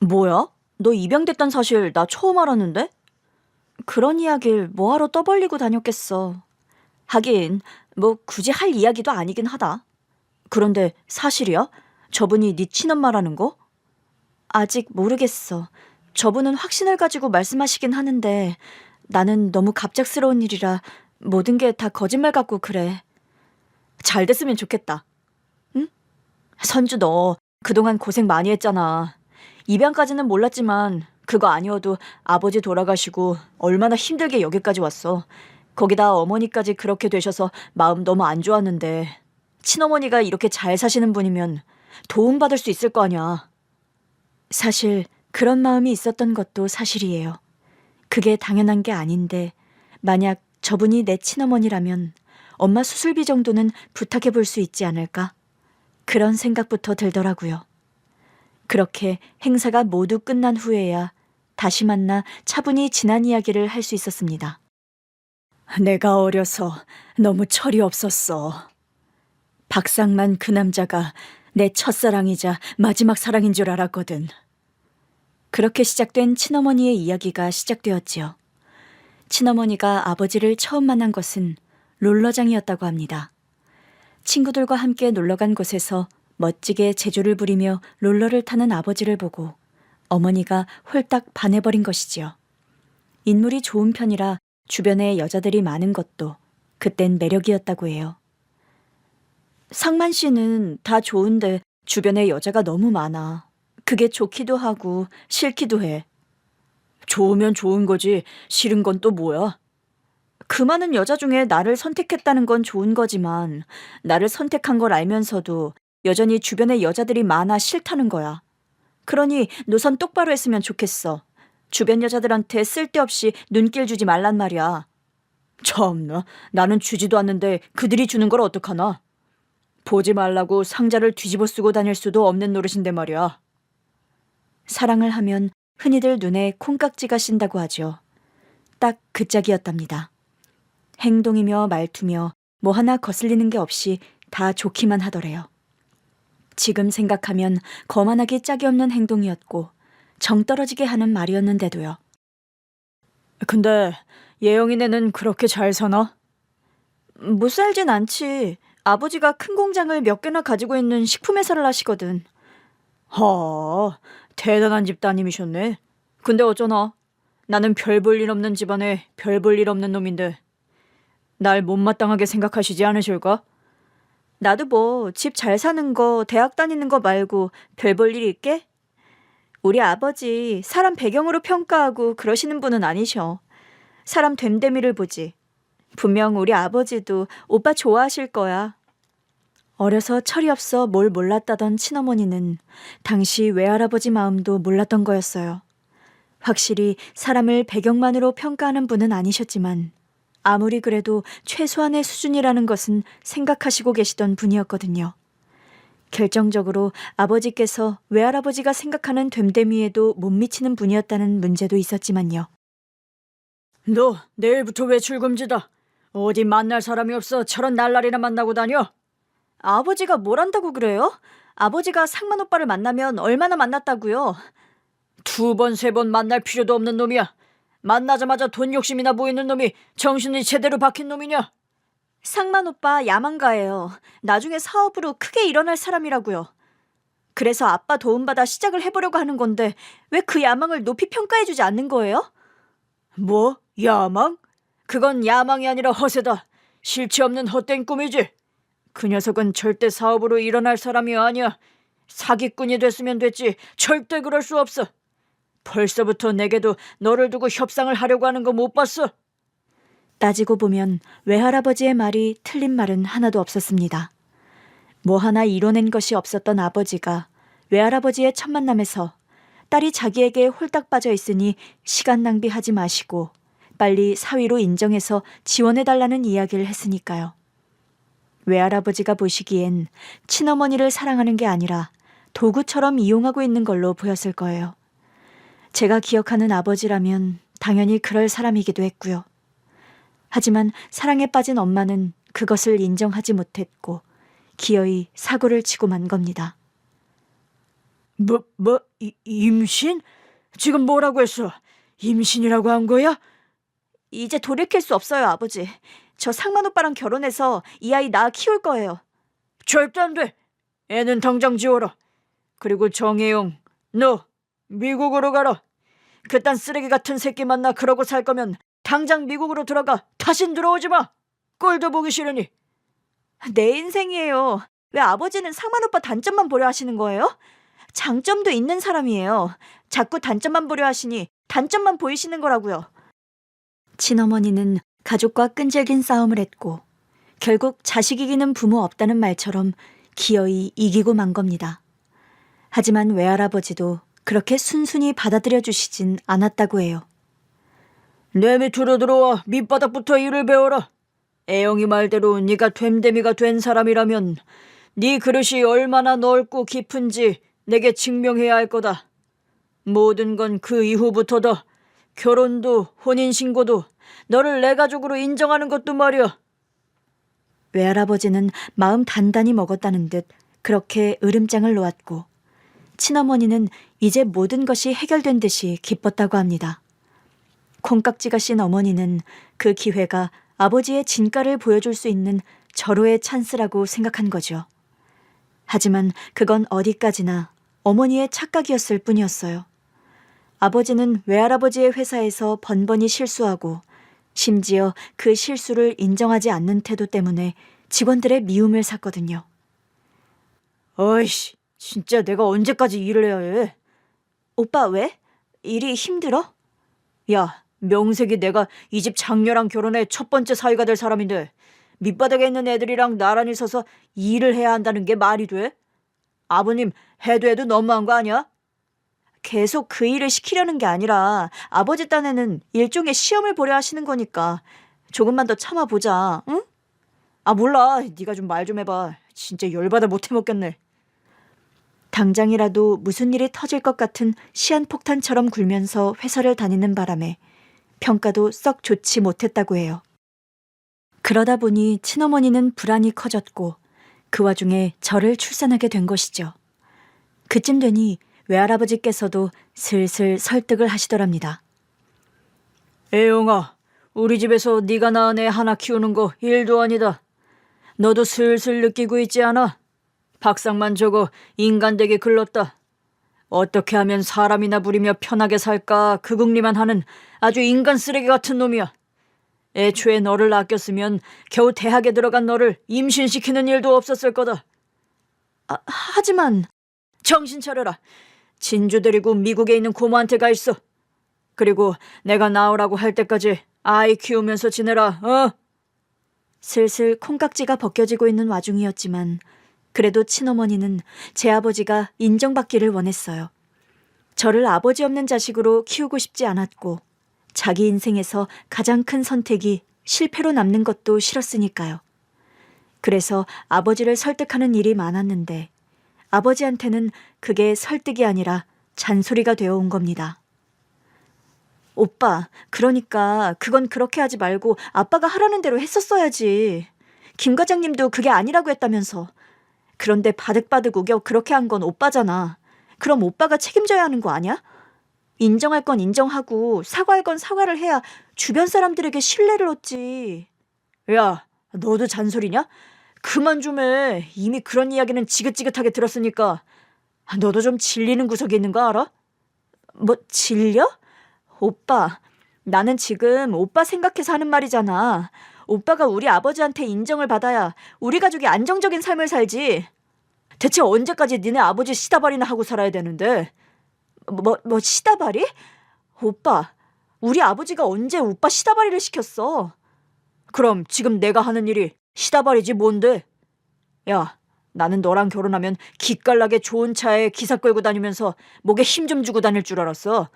뭐야? 너 입양됐단 사실 나 처음 알았는데? 그런 이야기를 뭐하러 떠벌리고 다녔겠어. 하긴 뭐 굳이 할 이야기도 아니긴 하다. 그런데 사실이야? 저분이 네 친엄마라는 거? 아직 모르겠어. 저분은 확신을 가지고 말씀하시긴 하는데 나는 너무 갑작스러운 일이라 모든 게 다 거짓말 같고 그래. 잘 됐으면 좋겠다. 응? 선주 너 그동안 고생 많이 했잖아. 입양까지는 몰랐지만 그거 아니어도 아버지 돌아가시고 얼마나 힘들게 여기까지 왔어. 거기다 어머니까지 그렇게 되셔서 마음 너무 안 좋았는데 친어머니가 이렇게 잘 사시는 분이면 도움받을 수 있을 거 아니야. 사실 그런 마음이 있었던 것도 사실이에요. 그게 당연한 게 아닌데 만약 저분이 내 친어머니라면 엄마 수술비 정도는 부탁해 볼 수 있지 않을까? 그런 생각부터 들더라고요. 그렇게 행사가 모두 끝난 후에야 다시 만나 차분히 지난 이야기를 할 수 있었습니다. 내가 어려서 너무 철이 없었어. 박상만 그 남자가 내 첫사랑이자 마지막 사랑인 줄 알았거든. 그렇게 시작된 친어머니의 이야기가 시작되었지요. 친어머니가 아버지를 처음 만난 것은 롤러장이었다고 합니다. 친구들과 함께 놀러간 곳에서 멋지게 제조를 부리며 롤러를 타는 아버지를 보고 어머니가 홀딱 반해버린 것이지요. 인물이 좋은 편이라 주변에 여자들이 많은 것도 그땐 매력이었다고 해요. 상만 씨는 다 좋은데 주변에 여자가 너무 많아. 그게 좋기도 하고 싫기도 해. 좋으면 좋은 거지 싫은 건 또 뭐야? 그 많은 여자 중에 나를 선택했다는 건 좋은 거지만 나를 선택한 걸 알면서도 여전히 주변에 여자들이 많아 싫다는 거야. 그러니 노선 똑바로 했으면 좋겠어. 주변 여자들한테 쓸데없이 눈길 주지 말란 말이야. 참나, 나는 주지도 않는데 그들이 주는 걸 어떡하나? 보지 말라고 상자를 뒤집어 쓰고 다닐 수도 없는 노릇인데 말이야. 사랑을 하면 흔히들 눈에 콩깍지가 씬다고 하죠. 딱 그 짝이었답니다. 행동이며 말투며 뭐 하나 거슬리는 게 없이 다 좋기만 하더래요. 지금 생각하면 거만하기 짝이 없는 행동이었고 정 떨어지게 하는 말이었는데도요. 근데 예영이네는 그렇게 잘 사나? 못 살진 않지. 아버지가 큰 공장을 몇 개나 가지고 있는 식품회사를 하시거든. 하, 대단한 집따님이셨네. 근데 어쩌나? 나는 별 볼 일 없는 집안에 별 볼 일 없는 놈인데 날 못마땅하게 생각하시지 않으실까? 나도 뭐 집 잘 사는 거, 대학 다니는 거 말고 별 볼 일 있게? 우리 아버지 사람 배경으로 평가하고 그러시는 분은 아니셔. 사람 됨됨이를 보지. 분명 우리 아버지도 오빠 좋아하실 거야. 어려서 철이 없어 뭘 몰랐다던 친어머니는 당시 외할아버지 마음도 몰랐던 거였어요. 확실히 사람을 배경만으로 평가하는 분은 아니셨지만 아무리 그래도 최소한의 수준이라는 것은 생각하시고 계시던 분이었거든요. 결정적으로 아버지께서 외할아버지가 생각하는 됨됨이에도 못 미치는 분이었다는 문제도 있었지만요. 너 내일부터 외출금지다. 어디 만날 사람이 없어 저런 날라리나 만나고 다녀? 아버지가 뭘 한다고 그래요? 아버지가 상만 오빠를 만나면 얼마나 만났다고요? 2번, 3번 만날 필요도 없는 놈이야. 만나자마자 돈 욕심이나 보이는 놈이 정신이 제대로 박힌 놈이냐? 상만 오빠 야망가예요. 나중에 사업으로 크게 일어날 사람이라고요. 그래서 아빠 도움받아 시작을 해보려고 하는 건데 왜 그 야망을 높이 평가해주지 않는 거예요? 뭐? 야망? 그건 야망이 아니라 허세다. 실체 없는 헛된 꿈이지. 그 녀석은 절대 사업으로 일어날 사람이 아니야. 사기꾼이 됐으면 됐지 절대 그럴 수 없어. 벌써부터 내게도 너를 두고 협상을 하려고 하는 거 못 봤어? 따지고 보면 외할아버지의 말이 틀린 말은 하나도 없었습니다. 뭐 하나 이뤄낸 것이 없었던 아버지가 외할아버지의 첫 만남에서 딸이 자기에게 홀딱 빠져 있으니 시간 낭비하지 마시고 빨리 사위로 인정해서 지원해달라는 이야기를 했으니까요. 외할아버지가 보시기엔 친어머니를 사랑하는 게 아니라 도구처럼 이용하고 있는 걸로 보였을 거예요. 제가 기억하는 아버지라면 당연히 그럴 사람이기도 했고요. 하지만 사랑에 빠진 엄마는 그것을 인정하지 못했고 기어이 사고를 치고 만 겁니다. 임신? 지금 뭐라고 했어? 임신이라고 한 거야? 이제 돌이킬 수 없어요, 아버지. 저 상만 오빠랑 결혼해서 이 아이 낳아 키울 거예요. 절대 안 돼. 애는 당장 지워라. 그리고 정혜영, 너 미국으로 가라. 그딴 쓰레기 같은 새끼 만나 그러고 살 거면 당장 미국으로 들어가. 다신 들어오지 마. 꼴도 보기 싫으니. 내 인생이에요. 왜 아버지는 상만 오빠 단점만 보려 하시는 거예요? 장점도 있는 사람이에요. 자꾸 단점만 보려 하시니 단점만 보이시는 거라고요. 친어머니는 가족과 끈질긴 싸움을 했고 결국 자식 이기는 부모 없다는 말처럼 기어이 이기고 만 겁니다. 하지만 외할아버지도 그렇게 순순히 받아들여 주시진 않았다고 해요. 내 밑으로 들어와 밑바닥부터 일을 배워라. 애영이 말대로 네가 됨됨이가 된 사람이라면 네 그릇이 얼마나 넓고 깊은지 내게 증명해야 할 거다. 모든 건 그 이후부터다. 결혼도 혼인신고도 너를 내 가족으로 인정하는 것도 말이야. 외할아버지는 마음 단단히 먹었다는 듯 그렇게 으름장을 놓았고 친어머니는 이제 모든 것이 해결된 듯이 기뻤다고 합니다. 콩깍지가 씬 어머니는 그 기회가 아버지의 진가를 보여줄 수 있는 절호의 찬스라고 생각한 거죠. 하지만 그건 어디까지나 어머니의 착각이었을 뿐이었어요. 아버지는 외할아버지의 회사에서 번번이 실수하고 심지어 그 실수를 인정하지 않는 태도 때문에 직원들의 미움을 샀거든요. 어이씨, 진짜 내가 언제까지 일을 해야 해? 오빠 왜? 일이 힘들어? 야, 명색이 내가 이 집 장녀랑 결혼해 첫 번째 사위가 될 사람인데 밑바닥에 있는 애들이랑 나란히 서서 일을 해야 한다는 게 말이 돼? 아버님 해도 너무한 거 아니야? 계속 그 일을 시키려는 게 아니라 아버지 딴에는 일종의 시험을 보려 하시는 거니까 조금만 더 참아보자, 응? 아 몰라, 네가 좀 말 좀 해봐. 진짜 열받아 못 해먹겠네. 당장이라도 무슨 일이 터질 것 같은 시한폭탄처럼 굴면서 회사를 다니는 바람에 평가도 썩 좋지 못했다고 해요. 그러다 보니 친어머니는 불안이 커졌고 그 와중에 저를 출산하게 된 것이죠. 그쯤 되니 외할아버지께서도 슬슬 설득을 하시더랍니다. 애영아, 우리 집에서 네가 낳은 애 하나 키우는 거 일도 아니다. 너도 슬슬 느끼고 있지 않아? 박상만 저거 인간되게 글렀다. 어떻게 하면 사람이나 부리며 편하게 살까 그 궁리만 하는 아주 인간 쓰레기 같은 놈이야. 애초에 너를 아꼈으면 겨우 대학에 들어간 너를 임신시키는 일도 없었을 거다. 하지만 정신 차려라. 진주 데리고 미국에 있는 고모한테 가 있어. 그리고 내가 나오라고 할 때까지 아이 키우면서 지내라. 슬슬 콩깍지가 벗겨지고 있는 와중이었지만 그래도 친어머니는 제 아버지가 인정받기를 원했어요. 저를 아버지 없는 자식으로 키우고 싶지 않았고 자기 인생에서 가장 큰 선택이 실패로 남는 것도 싫었으니까요. 그래서 아버지를 설득하는 일이 많았는데 아버지한테는 그게 설득이 아니라 잔소리가 되어 온 겁니다. 오빠, 그러니까 그건 그렇게 하지 말고 아빠가 하라는 대로 했었어야지. 김 과장님도 그게 아니라고 했다면서. 그런데 바득바득 우겨 그렇게 한 건 오빠잖아. 그럼 오빠가 책임져야 하는 거 아니야? 인정할 건 인정하고 사과할 건 사과를 해야 주변 사람들에게 신뢰를 얻지. 야, 너도 잔소리냐? 그만 좀 해. 이미 그런 이야기는 지긋지긋하게 들었으니까. 너도 좀 질리는 구석이 있는 거 알아? 뭐 질려? 오빠, 나는 지금 오빠 생각해서 하는 말이잖아. 오빠가 우리 아버지한테 인정을 받아야 우리 가족이 안정적인 삶을 살지. 대체 언제까지 니네 아버지 시다발이나 하고 살아야 되는데? 뭐 시다발이? 오빠, 우리 아버지가 언제 오빠 시다발이를 시켰어? 그럼 지금 내가 하는 일이 시다발이지 뭔데? 야, 나는 너랑 결혼하면 기깔나게 좋은 차에 기사 끌고 다니면서 목에 힘 좀 주고 다닐 줄 알았어.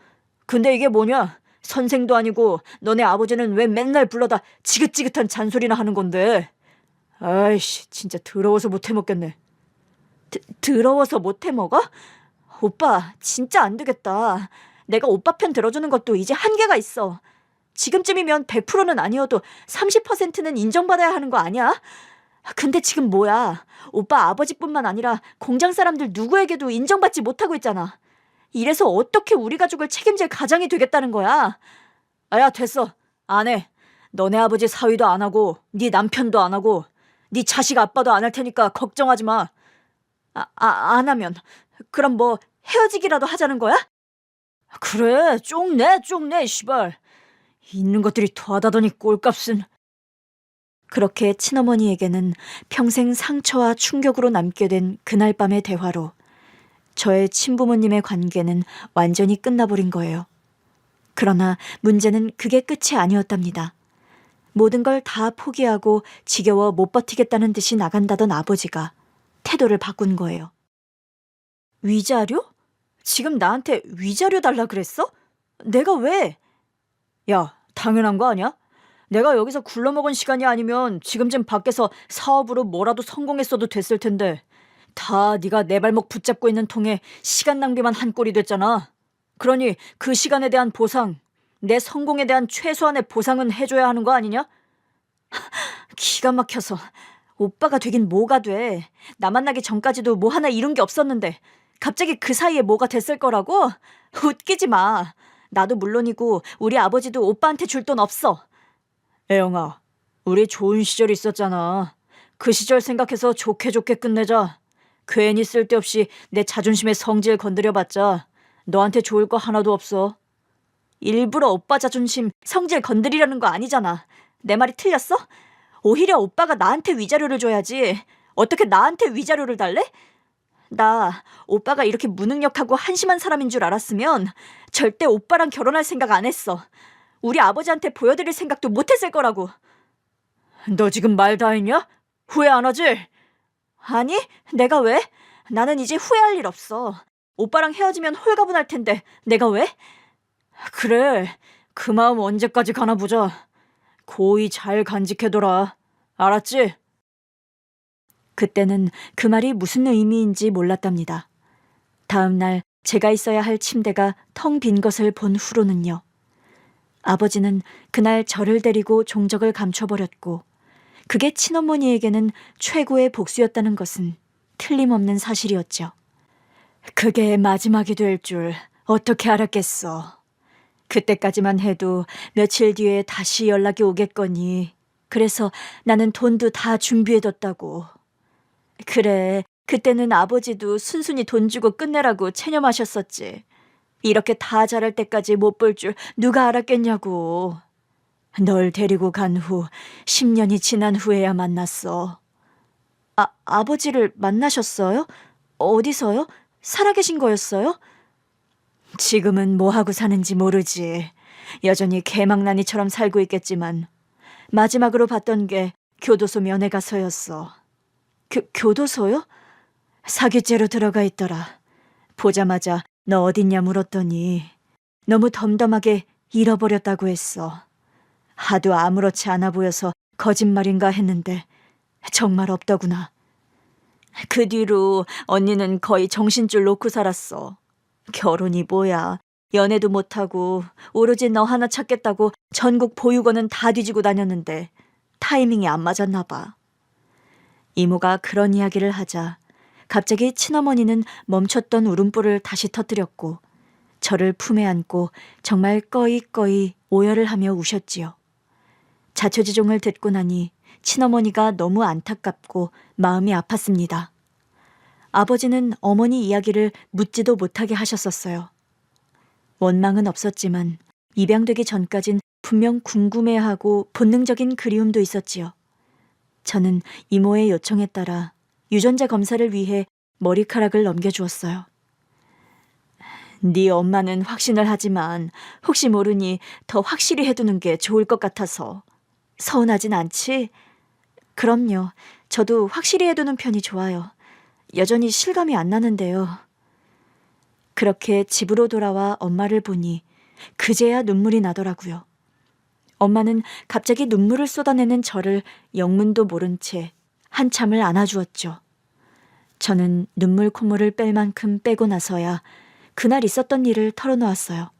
근데 이게 뭐냐? 선생도 아니고 너네 아버지는 왜 맨날 불러다 지긋지긋한 잔소리나 하는 건데? 아이씨, 진짜 더러워서 못 해먹겠네. 더러워서 못 해먹어? 오빠, 진짜 안 되겠다. 내가 오빠 편 들어주는 것도 이제 한계가 있어. 지금쯤이면 100%는 아니어도 30%는 인정받아야 하는 거 아니야? 근데 지금 뭐야? 오빠 아버지뿐만 아니라 공장 사람들 누구에게도 인정받지 못하고 있잖아. 이래서 어떻게 우리 가족을 책임질 가장이 되겠다는 거야? 야, 됐어. 안 해. 너네 아버지 사위도 안 하고 네 남편도 안 하고 네 자식 아빠도 안 할 테니까 걱정하지 마. 안 하면 그럼 뭐 헤어지기라도 하자는 거야? 그래, 쪽내, 시발. 있는 것들이 더하다더니 꼴값은. 그렇게 친어머니에게는 평생 상처와 충격으로 남게 된 그날 밤의 대화로 저의 친부모님의 관계는 완전히 끝나버린 거예요. 그러나 문제는 그게 끝이 아니었답니다. 모든 걸 다 포기하고 지겨워 못 버티겠다는 듯이 나간다던 아버지가 태도를 바꾼 거예요. 위자료? 지금 나한테 위자료 달라 그랬어? 내가 왜? 야, 당연한 거 아니야? 내가 여기서 굴러먹은 시간이 아니면 지금쯤 밖에서 사업으로 뭐라도 성공했어도 됐을 텐데 다 네가 내 발목 붙잡고 있는 통에 시간 낭비만 한 꼴이 됐잖아. 그러니 그 시간에 대한 보상, 내 성공에 대한 최소한의 보상은 해줘야 하는 거 아니냐? 기가 막혀서. 오빠가 되긴 뭐가 돼. 나 만나기 전까지도 뭐 하나 이룬 게 없었는데 갑자기 그 사이에 뭐가 됐을 거라고? 웃기지 마. 나도 물론이고 우리 아버지도 오빠한테 줄 돈 없어. 애영아, 우리 좋은 시절 있었잖아. 그 시절 생각해서 좋게 끝내자. 괜히 쓸데없이 내 자존심에 성질 건드려봤자 너한테 좋을 거 하나도 없어. 일부러 오빠 자존심, 성질 건드리려는 거 아니잖아. 내 말이 틀렸어? 오히려 오빠가 나한테 위자료를 줘야지. 어떻게 나한테 위자료를 달래? 나 오빠가 이렇게 무능력하고 한심한 사람인 줄 알았으면 절대 오빠랑 결혼할 생각 안 했어. 우리 아버지한테 보여드릴 생각도 못 했을 거라고. 너 지금 말 다 했냐? 후회 안 하지? 아니, 내가 왜? 나는 이제 후회할 일 없어. 오빠랑 헤어지면 홀가분할 텐데 내가 왜? 그래, 그 마음 언제까지 가나 보자. 고이 잘 간직해둬라. 알았지? 그때는 그 말이 무슨 의미인지 몰랐답니다. 다음 날 제가 있어야 할 침대가 텅 빈 것을 본 후로는요. 아버지는 그날 저를 데리고 종적을 감춰버렸고 그게 친어머니에게는 최고의 복수였다는 것은 틀림없는 사실이었죠. 그게 마지막이 될 줄 어떻게 알았겠어. 그때까지만 해도 며칠 뒤에 다시 연락이 오겠거니. 그래서 나는 돈도 다 준비해뒀다고. 그래, 그때는 아버지도 순순히 돈 주고 끝내라고 체념하셨었지. 이렇게 다 자랄 때까지 못 볼 줄 누가 알았겠냐고. 널 데리고 간 후 10년이 지난 후에야 만났어. 아버지를 만나셨어요? 어디서요? 살아계신 거였어요? 지금은 뭐 하고 사는지 모르지. 여전히 개망나니처럼 살고 있겠지만 마지막으로 봤던 게 교도소 면회 가서였어. 교도소요? 사기죄로 들어가 있더라. 보자마자 너 어딨냐 물었더니 너무 덤덤하게 잃어버렸다고 했어. 하도 아무렇지 않아 보여서 거짓말인가 했는데 정말 없더구나. 그 뒤로 언니는 거의 정신줄 놓고 살았어. 결혼이 뭐야. 연애도 못하고 오로지 너 하나 찾겠다고 전국 보육원은 다 뒤지고 다녔는데 타이밍이 안 맞았나 봐. 이모가 그런 이야기를 하자 갑자기 친어머니는 멈췄던 울음보를 다시 터뜨렸고 저를 품에 안고 정말 꺼이꺼이 오열을 하며 우셨지요. 자초지종을 듣고 나니 친어머니가 너무 안타깝고 마음이 아팠습니다. 아버지는 어머니 이야기를 묻지도 못하게 하셨었어요. 원망은 없었지만 입양되기 전까진 분명 궁금해하고 본능적인 그리움도 있었지요. 저는 이모의 요청에 따라 유전자 검사를 위해 머리카락을 넘겨주었어요. 네 엄마는 확신을 하지만 혹시 모르니 더 확실히 해두는 게 좋을 것 같아서. 서운하진 않지? 그럼요. 저도 확실히 해두는 편이 좋아요. 여전히 실감이 안 나는데요. 그렇게 집으로 돌아와 엄마를 보니 그제야 눈물이 나더라고요. 엄마는 갑자기 눈물을 쏟아내는 저를 영문도 모른 채 한참을 안아주었죠. 저는 눈물 콧물을 뺄 만큼 빼고 나서야 그날 있었던 일을 털어놓았어요.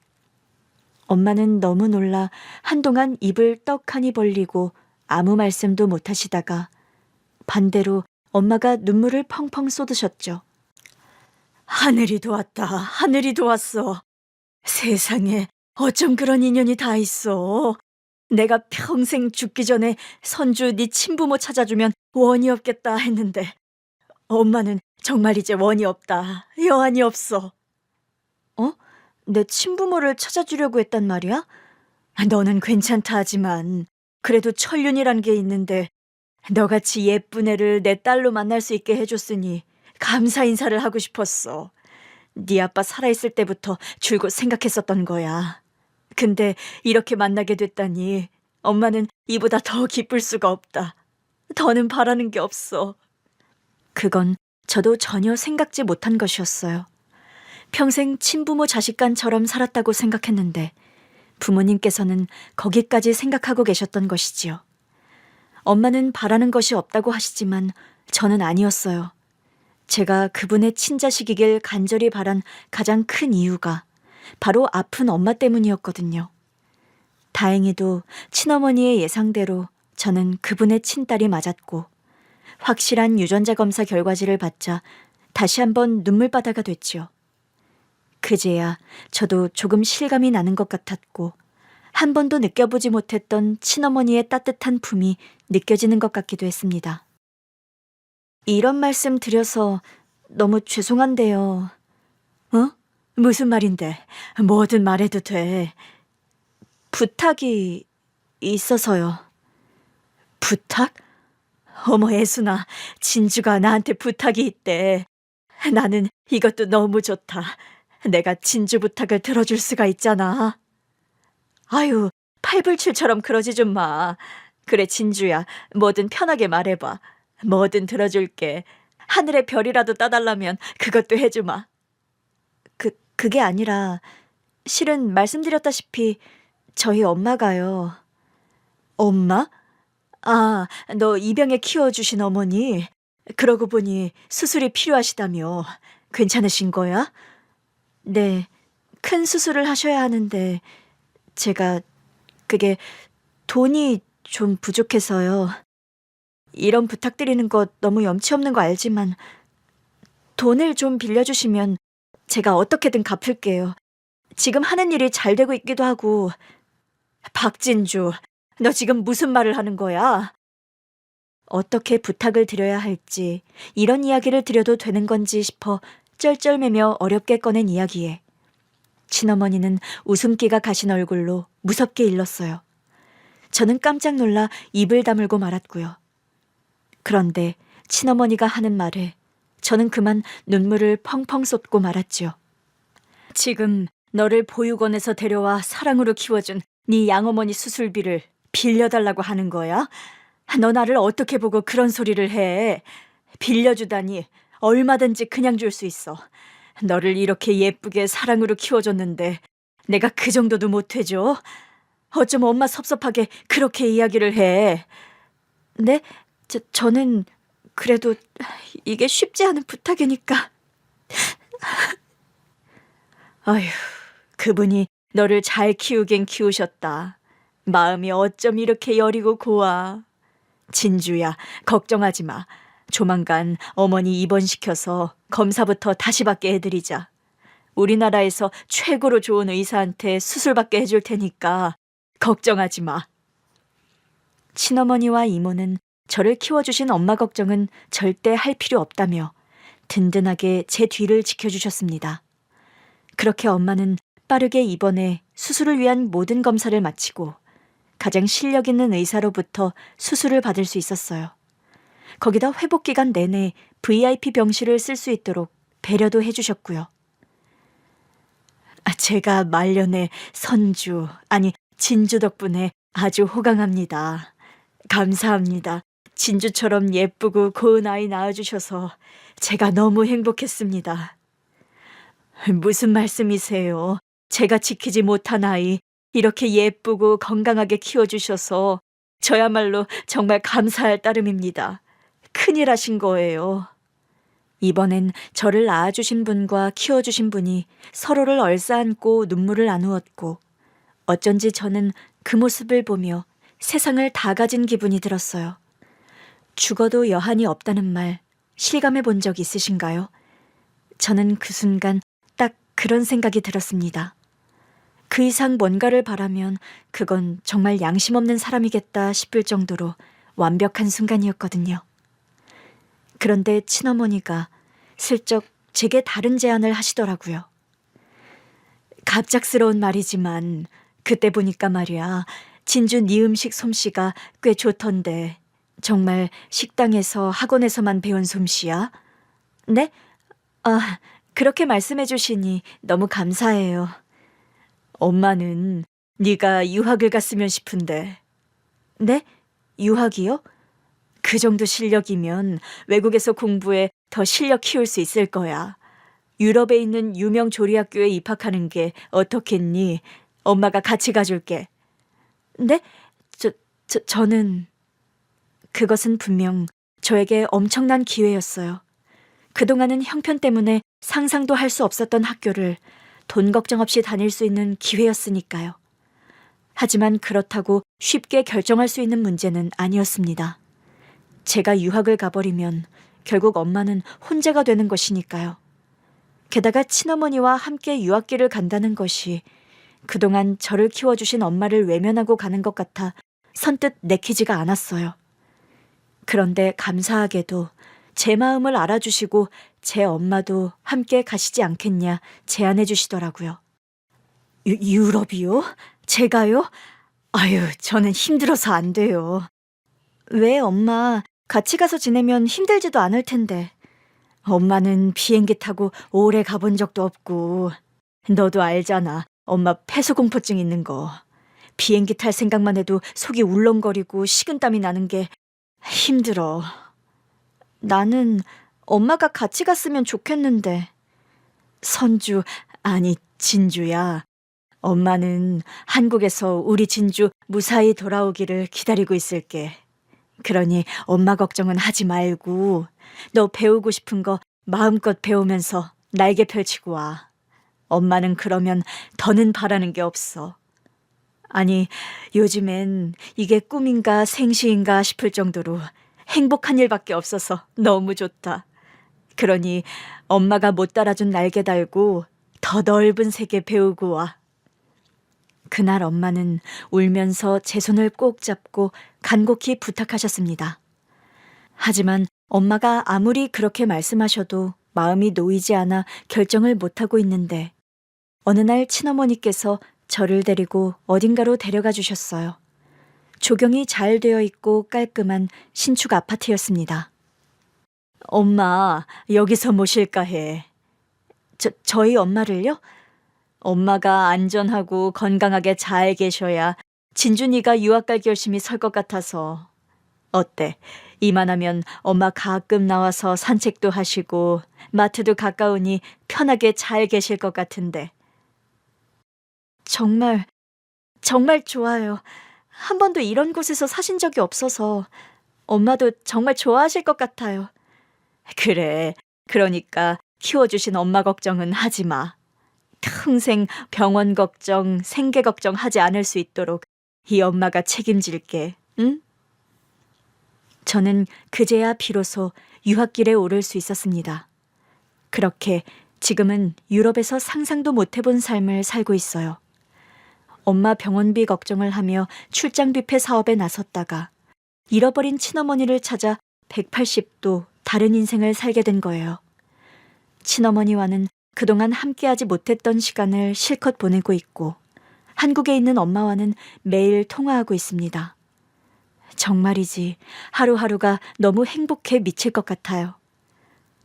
엄마는 너무 놀라 한동안 입을 떡하니 벌리고 아무 말씀도 못하시다가 반대로 엄마가 눈물을 펑펑 쏟으셨죠. 하늘이 도왔다. 하늘이 도왔어. 세상에 어쩜 그런 인연이 다 있어. 내가 평생 죽기 전에 선주 네 친부모 찾아주면 원이 없겠다 했는데 엄마는 정말 이제 원이 없다. 여한이 없어. 어? 내 친부모를 찾아주려고 했단 말이야? 너는 괜찮다 하지만 그래도 천륜이란 게 있는데 너같이 예쁜 애를 내 딸로 만날 수 있게 해줬으니 감사 인사를 하고 싶었어. 네 아빠 살아있을 때부터 줄곧 생각했었던 거야. 근데 이렇게 만나게 됐다니 엄마는 이보다 더 기쁠 수가 없다. 더는 바라는 게 없어. 그건 저도 전혀 생각지 못한 것이었어요. 평생 친부모 자식간처럼 살았다고 생각했는데 부모님께서는 거기까지 생각하고 계셨던 것이지요. 엄마는 바라는 것이 없다고 하시지만 저는 아니었어요. 제가 그분의 친자식이길 간절히 바란 가장 큰 이유가 바로 아픈 엄마 때문이었거든요. 다행히도 친어머니의 예상대로 저는 그분의 친딸이 맞았고 확실한 유전자 검사 결과지를 받자 다시 한번 눈물바다가 됐지요. 그제야 저도 조금 실감이 나는 것 같았고 한 번도 느껴보지 못했던 친어머니의 따뜻한 품이 느껴지는 것 같기도 했습니다. 이런 말씀 드려서 너무 죄송한데요. 어? 무슨 말인데? 뭐든 말해도 돼. 부탁이 있어서요. 부탁? 어머 애순아, 진주가 나한테 부탁이 있대. 나는 이것도 너무 좋다. 내가 진주 부탁을 들어줄 수가 있잖아. 아유, 팔불출처럼 그러지 좀 마. 그래 진주야, 뭐든 편하게 말해봐. 뭐든 들어줄게. 하늘의 별이라도 따달라면 그것도 해주마. 그게 아니라 실은 말씀드렸다시피 저희 엄마가요. 엄마? 아, 너 입양에 키워주신 어머니? 그러고 보니 수술이 필요하시다며. 괜찮으신 거야? 네, 큰 수술을 하셔야 하는데 제가 그게 돈이 좀 부족해서요. 이런 부탁드리는 거 너무 염치 없는 거 알지만 돈을 좀 빌려주시면 제가 어떻게든 갚을게요. 지금 하는 일이 잘 되고 있기도 하고. 박진주, 너 지금 무슨 말을 하는 거야? 어떻게 부탁을 드려야 할지, 이런 이야기를 드려도 되는 건지 싶어 쩔쩔매며 어렵게 꺼낸 이야기에 친어머니는 웃음기가 가신 얼굴로 무섭게 일렀어요. 저는 깜짝 놀라 입을 다물고 말았고요. 그런데 친어머니가 하는 말에 저는 그만 눈물을 펑펑 쏟고 말았지요. 지금 너를 보육원에서 데려와 사랑으로 키워준 네 양어머니 수술비를 빌려달라고 하는 거야? 너 나를 어떻게 보고 그런 소리를 해? 빌려주다니 얼마든지 그냥 줄 수 있어. 너를 이렇게 예쁘게 사랑으로 키워줬는데 내가 그 정도도 못 해줘? 어쩜 엄마 섭섭하게 그렇게 이야기를 해? 네? 저는 그래도 이게 쉽지 않은 부탁이니까. 아휴, 그분이 너를 잘 키우긴 키우셨다. 마음이 어쩜 이렇게 여리고 고와. 진주야, 걱정하지 마. 조만간 어머니 입원시켜서 검사부터 다시 받게 해드리자. 우리나라에서 최고로 좋은 의사한테 수술받게 해줄 테니까 걱정하지 마. 친어머니와 이모는 저를 키워주신 엄마 걱정은 절대 할 필요 없다며 든든하게 제 뒤를 지켜주셨습니다. 그렇게 엄마는 빠르게 입원해 수술을 위한 모든 검사를 마치고 가장 실력 있는 의사로부터 수술을 받을 수 있었어요. 거기다 회복 기간 내내 VIP 병실을 쓸 수 있도록 배려도 해주셨고요. 제가 말년에 선주, 아니 진주 덕분에 아주 호강합니다. 감사합니다. 진주처럼 예쁘고 고운 아이 낳아주셔서 제가 너무 행복했습니다. 무슨 말씀이세요? 제가 지키지 못한 아이 이렇게 예쁘고 건강하게 키워주셔서 저야말로 정말 감사할 따름입니다. 큰일 하신 거예요. 이번엔 저를 낳아주신 분과 키워주신 분이 서로를 얼싸안고 눈물을 나누었고 어쩐지 저는 그 모습을 보며 세상을 다 가진 기분이 들었어요. 죽어도 여한이 없다는 말 실감해 본 적 있으신가요? 저는 그 순간 딱 그런 생각이 들었습니다. 그 이상 뭔가를 바라면 그건 정말 양심 없는 사람이겠다 싶을 정도로 완벽한 순간이었거든요. 그런데 친어머니가 슬쩍 제게 다른 제안을 하시더라고요. 갑작스러운 말이지만 그때 보니까 말이야, 진주 네 음식 솜씨가 꽤 좋던데 정말 식당에서 학원에서만 배운 솜씨야? 네? 그렇게 말씀해 주시니 너무 감사해요. 엄마는 네가 유학을 갔으면 싶은데. 네? 유학이요? 그 정도 실력이면 외국에서 공부해 더 실력 키울 수 있을 거야. 유럽에 있는 유명 조리학교에 입학하는 게 어떻겠니? 엄마가 같이 가줄게. 네? 저는... 그것은 분명 저에게 엄청난 기회였어요. 그동안은 형편 때문에 상상도 할 수 없었던 학교를 돈 걱정 없이 다닐 수 있는 기회였으니까요. 하지만 그렇다고 쉽게 결정할 수 있는 문제는 아니었습니다. 제가 유학을 가버리면 결국 엄마는 혼자가 되는 것이니까요. 게다가 친어머니와 함께 유학길을 간다는 것이 그동안 저를 키워주신 엄마를 외면하고 가는 것 같아 선뜻 내키지가 않았어요. 그런데 감사하게도 제 마음을 알아주시고 제 엄마도 함께 가시지 않겠냐 제안해 주시더라고요. 유럽이요? 제가요? 아유, 저는 힘들어서 안 돼요. 왜 엄마, 같이 가서 지내면 힘들지도 않을 텐데. 엄마는 비행기 타고 오래 가본 적도 없고. 너도 알잖아, 엄마 폐소공포증 있는 거. 비행기 탈 생각만 해도 속이 울렁거리고 식은땀이 나는 게 힘들어. 나는 엄마가 같이 갔으면 좋겠는데. 선주, 아니 진주야. 엄마는 한국에서 우리 진주 무사히 돌아오기를 기다리고 있을게. 그러니 엄마 걱정은 하지 말고 너 배우고 싶은 거 마음껏 배우면서 날개 펼치고 와. 엄마는 그러면 더는 바라는 게 없어. 아니, 요즘엔 이게 꿈인가 생시인가 싶을 정도로 행복한 일밖에 없어서 너무 좋다. 그러니 엄마가 못 달아준 날개 달고 더 넓은 세계 배우고 와. 그날 엄마는 울면서 제 손을 꼭 잡고 간곡히 부탁하셨습니다. 하지만 엄마가 아무리 그렇게 말씀하셔도 마음이 놓이지 않아 결정을 못하고 있는데 어느 날 친어머니께서 저를 데리고 어딘가로 데려가 주셨어요. 조경이 잘 되어 있고 깔끔한 신축 아파트였습니다. 엄마, 여기서 모실까 해. 저희 엄마를요? 엄마가 안전하고 건강하게 잘 계셔야 진준이가 유학 갈 결심이 설 것 같아서. 어때? 이만하면 엄마 가끔 나와서 산책도 하시고 마트도 가까우니 편하게 잘 계실 것 같은데. 정말 좋아요. 한 번도 이런 곳에서 사신 적이 없어서 엄마도 정말 좋아하실 것 같아요. 그래. 그러니까 키워주신 엄마 걱정은 하지 마. 평생 병원 걱정, 생계 걱정 하지 않을 수 있도록 이 엄마가 책임질게. 응? 저는 그제야 비로소 유학길에 오를 수 있었습니다. 그렇게 지금은 유럽에서 상상도 못 해본 삶을 살고 있어요. 엄마 병원비 걱정을 하며 출장 뷔페 사업에 나섰다가 잃어버린 친어머니를 찾아 180도 다른 인생을 살게 된 거예요. 친어머니와는 그동안 함께하지 못했던 시간을 실컷 보내고 있고 한국에 있는 엄마와는 매일 통화하고 있습니다. 정말이지 하루하루가 너무 행복해 미칠 것 같아요.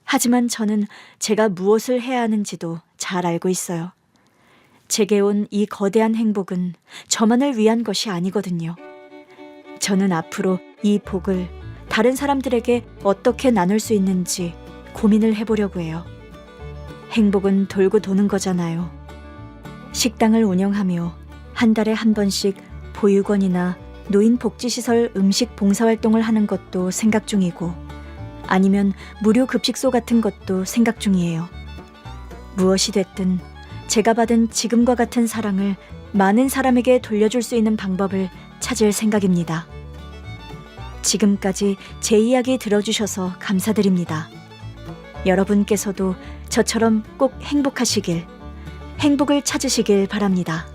하지만 저는 제가 무엇을 해야 하는지도 잘 알고 있어요. 제게 온 이 거대한 행복은 저만을 위한 것이 아니거든요. 저는 앞으로 이 복을 다른 사람들에게 어떻게 나눌 수 있는지 고민을 해보려고 해요. 행복은 돌고 도는 거잖아요. 식당을 운영하며 한 달에 한 번씩 보육원이나 노인복지시설 음식 봉사활동을 하는 것도 생각 중이고 아니면 무료 급식소 같은 것도 생각 중이에요. 무엇이 됐든 제가 받은 지금과 같은 사랑을 많은 사람에게 돌려줄 수 있는 방법을 찾을 생각입니다. 지금까지 제 이야기 들어주셔서 감사드립니다. 여러분께서도 저처럼 꼭 행복하시길, 행복을 찾으시길 바랍니다.